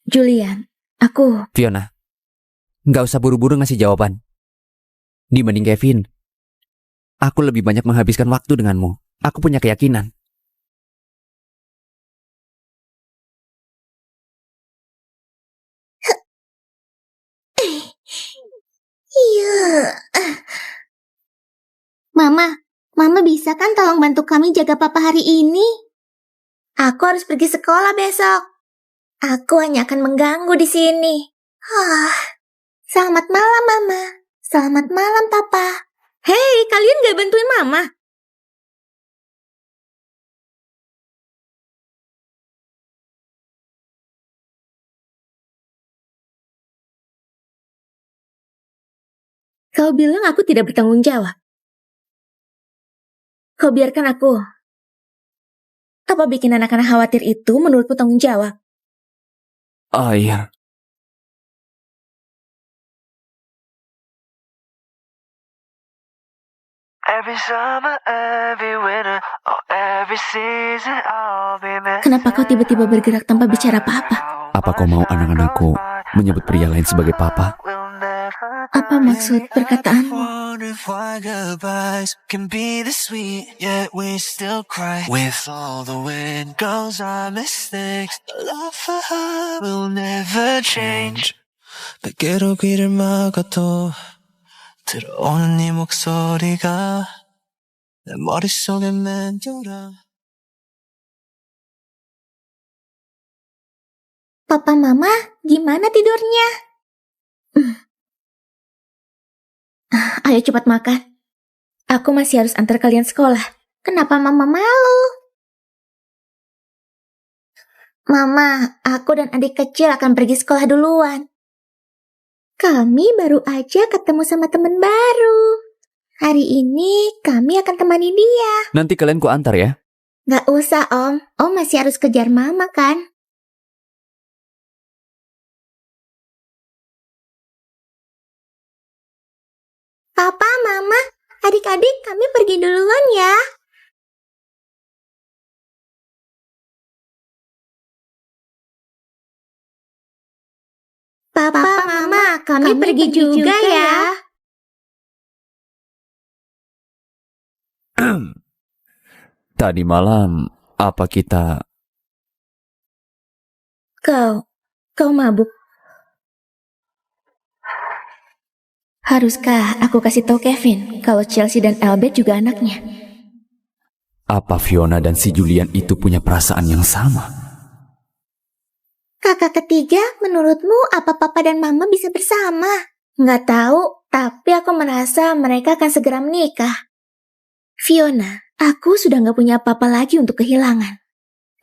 Julian, aku... Fiona, nggak usah buru-buru ngasih jawaban. Dibanding Kevin, aku lebih banyak menghabiskan waktu denganmu. Aku punya keyakinan. Iya. Mama bisa kan tolong bantu kami jaga papa hari ini? Aku harus pergi sekolah besok. Aku hanya akan mengganggu di sini. Selamat malam, Mama. Selamat malam, Papa. Hei, kalian gak bantuin Mama? Kau bilang aku tidak bertanggung jawab. Kau biarkan aku. Apa bikin anak-anak khawatir itu menurutku tanggung jawab? Ayah, Every summer, every winter, oh every season I'll be missing. Kenapa kau tiba-tiba bergerak tanpa bicara apa-apa? apa kau mau anak-anakku menyebut pria lain sebagai papa? Apa maksud perkataanmu? Wonder why goodbyes can be this sweet, yet we still cry. With all the wind goes our mistakes, love for her will never change. 베개로 귀를 막아도 들어오는 네 목소리가 내 머릿속에 맴돌아. Papa Mama, gimana tidurnya? Ayo cepat makan. Aku masih harus antar kalian sekolah. Kenapa Mama malu? Mama, aku dan adik kecil akan pergi sekolah duluan. Kami baru aja ketemu sama teman baru. Hari ini kami akan temani dia. Nanti kalian ku antar ya. Gak usah, Om. Om masih harus kejar Mama kan? Papa, Mama, adik-adik kami pergi duluan ya. Papa, Mama, kami pergi juga ya. Tadi malam, apa kita... Kau mabuk. Haruskah aku kasih tahu Kevin kalau Chelsea dan Albert juga anaknya? Apa Fiona dan si Julian itu punya perasaan yang sama? Kakak ketiga, menurutmu apa Papa dan Mama bisa bersama? Nggak tahu, tapi aku merasa mereka akan segera menikah. Fiona, aku sudah nggak punya apa-apa lagi untuk kehilangan.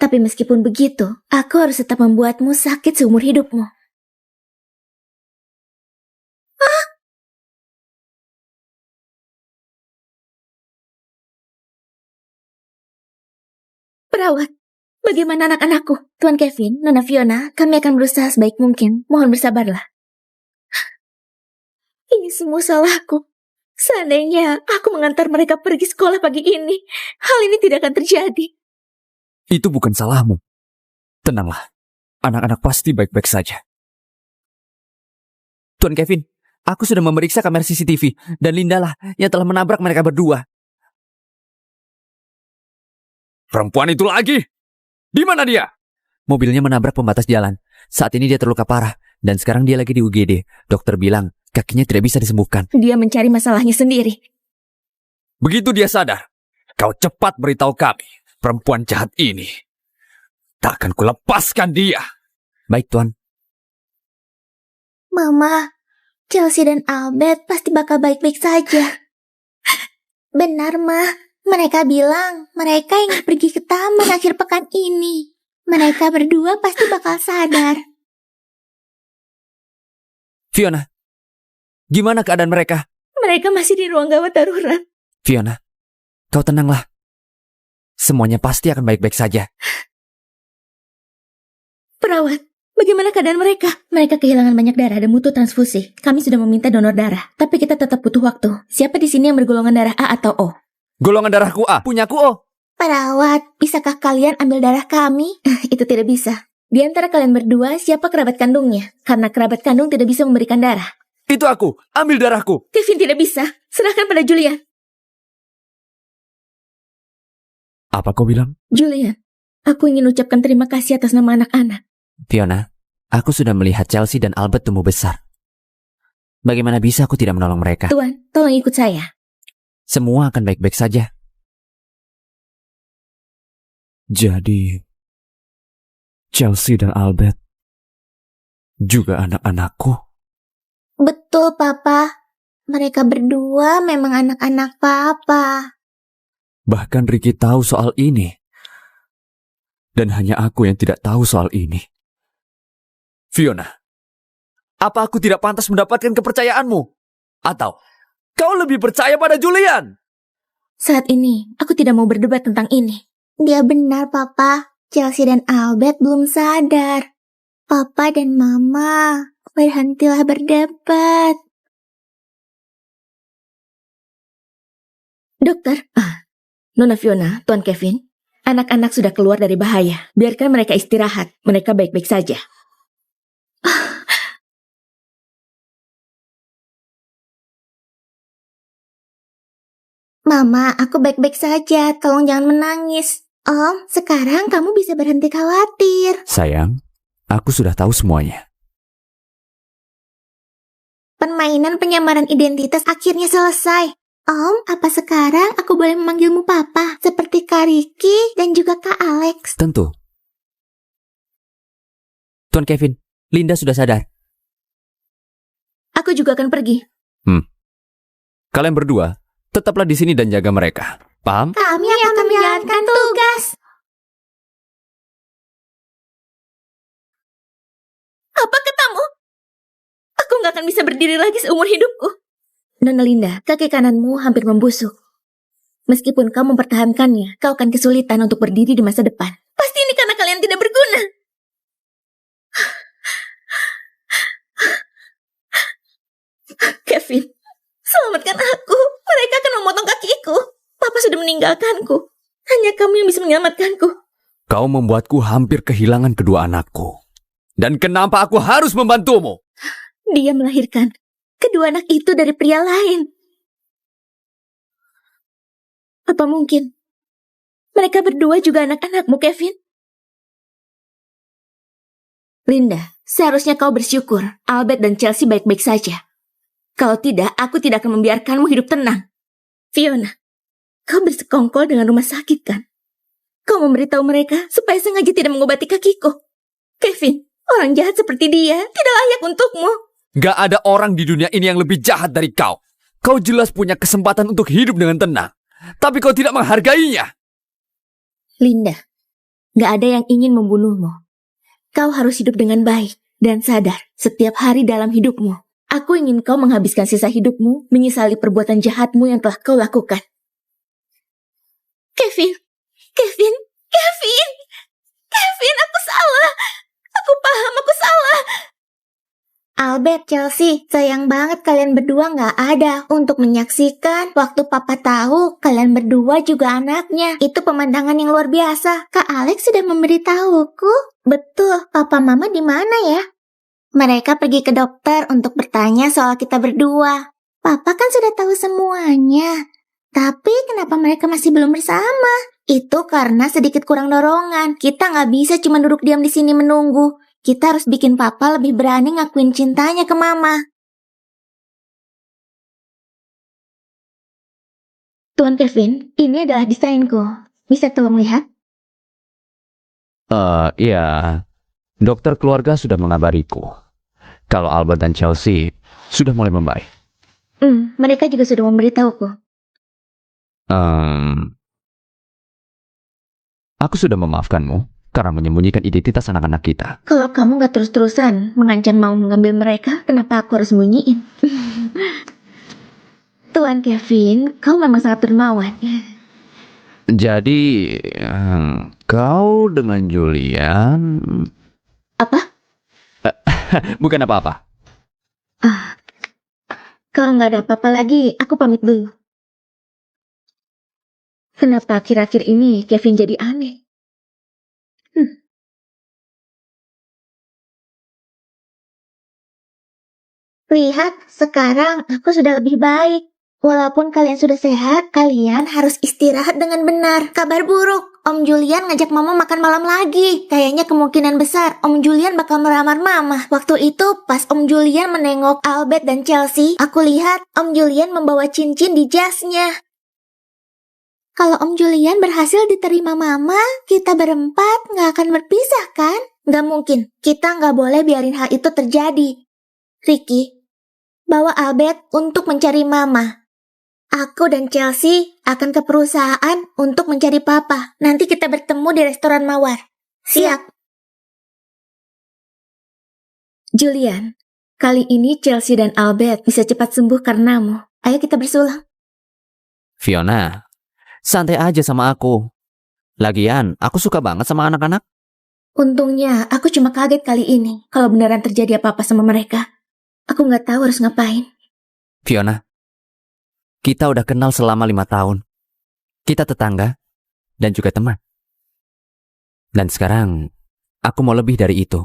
Tapi meskipun begitu, aku harus tetap membuatmu sakit seumur hidupmu. Perawat, bagaimana anak-anakku? Tuan Kevin, Nona Fiona, kami akan berusaha sebaik mungkin. Mohon bersabarlah. Ini semua salahku. Seandainya aku mengantar mereka pergi sekolah pagi ini, hal ini tidak akan terjadi. Itu bukan salahmu. Tenanglah, anak-anak pasti baik-baik saja. Tuan Kevin, aku sudah memeriksa kamera CCTV dan Linda lah yang telah menabrak mereka berdua. Perempuan itu lagi! Di mana dia? Mobilnya menabrak pembatas jalan. Saat ini dia terluka parah dan sekarang dia lagi di UGD. Dokter bilang kakinya tidak bisa disembuhkan. Dia mencari masalahnya sendiri. Begitu dia sadar, kau cepat beritahu kami perempuan jahat ini. Tak akan kulepaskan dia. Baik, Tuan. Mama, Chelsea dan Albert pasti bakal baik-baik saja. Benar, Ma. Mereka bilang mereka ingin pergi ke taman akhir pekan ini. Mereka berdua pasti bakal sadar. Fiona, gimana keadaan mereka? Mereka masih di ruang gawat darurat. Fiona, kau tenanglah. Semuanya pasti akan baik-baik saja. Perawat, bagaimana keadaan mereka? Mereka kehilangan banyak darah dan butuh transfusi. Kami sudah meminta donor darah, tapi kita tetap butuh waktu. Siapa di sini yang bergolongan darah A atau O? Golongan darahku A. Punyaku O. Perawat, bisakah kalian ambil darah kami? Itu tidak bisa. Di antara kalian berdua, siapa kerabat kandungnya? Karena kerabat kandung tidak bisa memberikan darah. Itu aku. Ambil darahku. Kevin tidak bisa. Serahkan pada Julian. Apa kau bilang? Julian, aku ingin ucapkan terima kasih atas nama anak-anak. Fiona, aku sudah melihat Chelsea dan Albert tumbuh besar. Bagaimana bisa aku tidak menolong mereka? Tuan, tolong ikut saya. Semua akan baik-baik saja. Jadi, Chelsea dan Albert juga anak-anakku. Betul, Papa. Mereka berdua memang anak-anak Papa. Bahkan Ricky tahu soal ini. Dan hanya aku yang tidak tahu soal ini. Fiona, apa aku tidak pantas mendapatkan kepercayaanmu? Atau kau lebih percaya pada Julian? Saat ini, aku tidak mau berdebat tentang ini. Dia benar, Papa. Chelsea dan Albert belum sadar. Papa dan Mama, berhentilah berdebat. Dokter, Nona Fiona, Tuan Kevin, anak-anak sudah keluar dari bahaya. Biarkan mereka istirahat. Mereka baik-baik saja. Mama, aku baik-baik saja. Tolong jangan menangis. Om, sekarang kamu bisa berhenti khawatir. Sayang, aku sudah tahu semuanya. Permainan penyamaran identitas akhirnya selesai. Om, apa sekarang aku boleh memanggilmu Papa? Seperti Kak Ricky dan juga Kak Alex. Tentu. Tuan Kevin, Linda sudah sadar. Aku juga akan pergi. Kalian berdua, tetaplah di sini dan jaga mereka. Paham? Kami akan menjalankan tugas. Apa katamu? Aku nggak akan bisa berdiri lagi seumur hidupku. Nona Linda, kaki kananmu hampir membusuk. Meskipun kau mempertahankannya, kau akan kesulitan untuk berdiri di masa depan. Pasti ini karena kalian tidak berguna. Kevin, selamatkan aku. Mereka akan memotong kakiku. Papa sudah meninggalkanku. Hanya kamu yang bisa menyelamatkanku. Kau membuatku hampir kehilangan kedua anakku. Dan kenapa aku harus membantumu? Dia melahirkan kedua anak itu dari pria lain. Apa mungkin mereka berdua juga anak-anakmu, Kevin? Linda, seharusnya kau bersyukur Albert dan Chelsea baik-baik saja. Kalau tidak, aku tidak akan membiarkanmu hidup tenang. Fiona, kau bersekongkol dengan rumah sakit, kan? Kau memberitahu mereka supaya sengaja tidak mengobati kakiku. Kevin, orang jahat seperti dia tidak layak untukmu. Gak ada orang di dunia ini yang lebih jahat dari kau. Kau jelas punya kesempatan untuk hidup dengan tenang. Tapi kau tidak menghargainya. Linda, gak ada yang ingin membunuhmu. Kau harus hidup dengan baik dan sadar setiap hari dalam hidupmu. Aku ingin kau menghabiskan sisa hidupmu menyesali perbuatan jahatmu yang telah kau lakukan. Kevin, aku salah. Aku paham, aku salah. Albert, Chelsea, sayang banget kalian berdua nggak ada untuk menyaksikan waktu Papa tahu kalian berdua juga anaknya. Itu pemandangan yang luar biasa. Kak Alex sudah memberitahuku. Betul, Papa Mama di mana ya? Mereka pergi ke dokter untuk bertanya soal kita berdua. Papa kan sudah tahu semuanya. Tapi kenapa mereka masih belum bersama? Itu karena sedikit kurang dorongan. Kita nggak bisa cuma duduk diam di sini menunggu. Kita harus bikin Papa lebih berani ngakuin cintanya ke Mama. Tuan Kevin, ini adalah desainku. Bisa tolong lihat? Iya. Dokter keluarga sudah mengabariku. Kalau Albert dan Chelsea sudah mulai membaik. Mereka juga sudah memberitahuku. Aku sudah memaafkanmu karena menyembunyikan identitas anak-anak kita. Kalau kamu gak terus-terusan mengancam mau mengambil mereka, kenapa aku harus sembunyiin? Tuan Kevin, kau memang sangat dermawan. Jadi, kau dengan Julian... Apa? Bukan apa-apa. Kalau gak ada apa-apa lagi, aku pamit dulu. Kenapa akhir-akhir ini Kevin jadi aneh? Lihat, sekarang aku sudah lebih baik. Walaupun kalian sudah sehat, kalian harus istirahat dengan benar. Kabar buruk, Om Julian ngajak Mama makan malam lagi. Kayaknya kemungkinan besar Om Julian bakal melamar Mama. Waktu itu pas Om Julian menengok Albert dan Chelsea, aku lihat Om Julian membawa cincin di jasnya. Kalau Om Julian berhasil diterima Mama, kita berempat nggak akan berpisah kan? Nggak mungkin, kita nggak boleh biarin hal itu terjadi. Ricky, bawa Albert untuk mencari Mama. Aku dan Chelsea akan ke perusahaan untuk mencari Papa. Nanti kita bertemu di restoran Mawar. Siap. Julian, kali ini Chelsea dan Albert bisa cepat sembuh karenamu. Ayo kita bersulang. Fiona, santai aja sama aku. Lagian, aku suka banget sama anak-anak. Untungnya aku cuma kaget kali ini. Kalau beneran terjadi apa-apa sama mereka, aku nggak tahu harus ngapain. Fiona, kita udah kenal selama 5 tahun. Kita tetangga dan juga teman. Dan sekarang, aku mau lebih dari itu.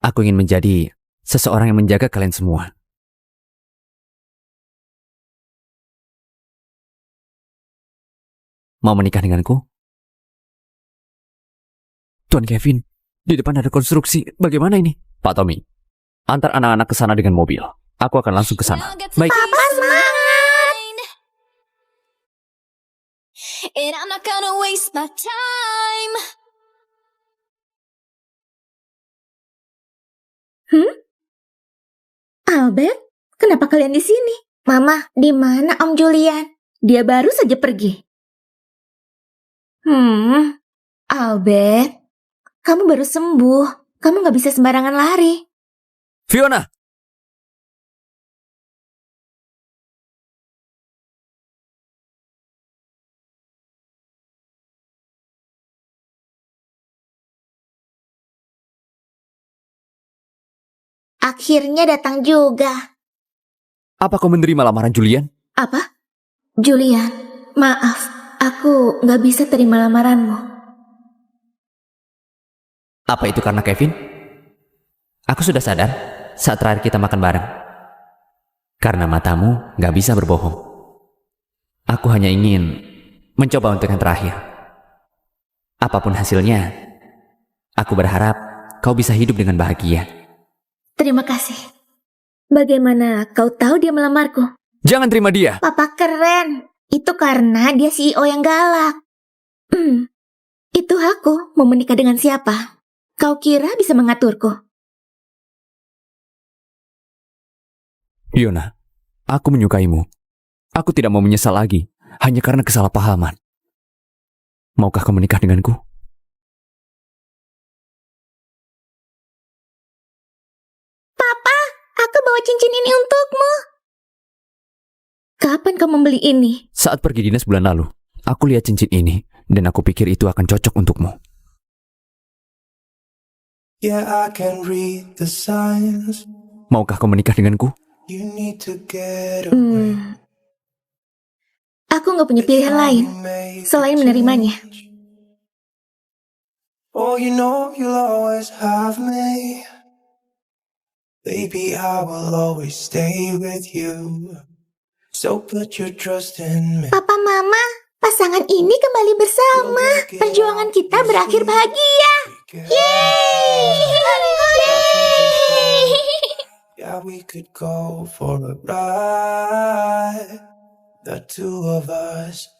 Aku ingin menjadi seseorang yang menjaga kalian semua. Mau menikah denganku? Tuan Kevin, di depan ada konstruksi. Bagaimana ini? Pak Tommy, antar anak-anak ke sana dengan mobil. Aku akan langsung ke sana. Baik. Papa semangat! And I'm not gonna waste my time. Albert, kenapa kalian di sini? Mama, di mana Om Julian? Dia baru saja pergi. Albert, kamu baru sembuh. Kamu nggak bisa sembarangan lari. Fiona! Akhirnya datang juga. Apa kau menerima lamaran Julian? Apa? Julian, maaf. Aku nggak bisa terima lamaranmu. Apa itu karena Kevin? Aku sudah sadar saat terakhir kita makan bareng. Karena matamu nggak bisa berbohong. Aku hanya ingin mencoba untuk yang terakhir. Apapun hasilnya, aku berharap kau bisa hidup dengan bahagia. Terima kasih. Bagaimana kau tahu dia melamarku? Jangan terima dia. Papa keren. Itu karena dia CEO yang galak. Itu aku mau menikah dengan siapa? Kau kira bisa mengaturku? Fiona, aku menyukaimu. Aku tidak mau menyesal lagi, hanya karena kesalahpahaman. Maukah kau menikah denganku? Papa, aku bawa cincin ini untukmu. Kapan kau membeli ini? Saat pergi dinas bulan lalu, aku lihat cincin ini, dan aku pikir itu akan cocok untukmu. Yeah, I can read the signs. Maukah kau menikah denganku? You need to get away. Aku nggak punya pilihan lain selain menerimanya. Oh, you know you'll always have me. Baby, I will always stay with you. So put your trust in me. Papa, Mama, pasangan ini kembali bersama. Perjuangan kita berakhir bahagia. Yeay! Yeah, we could go for a ride. The two of us.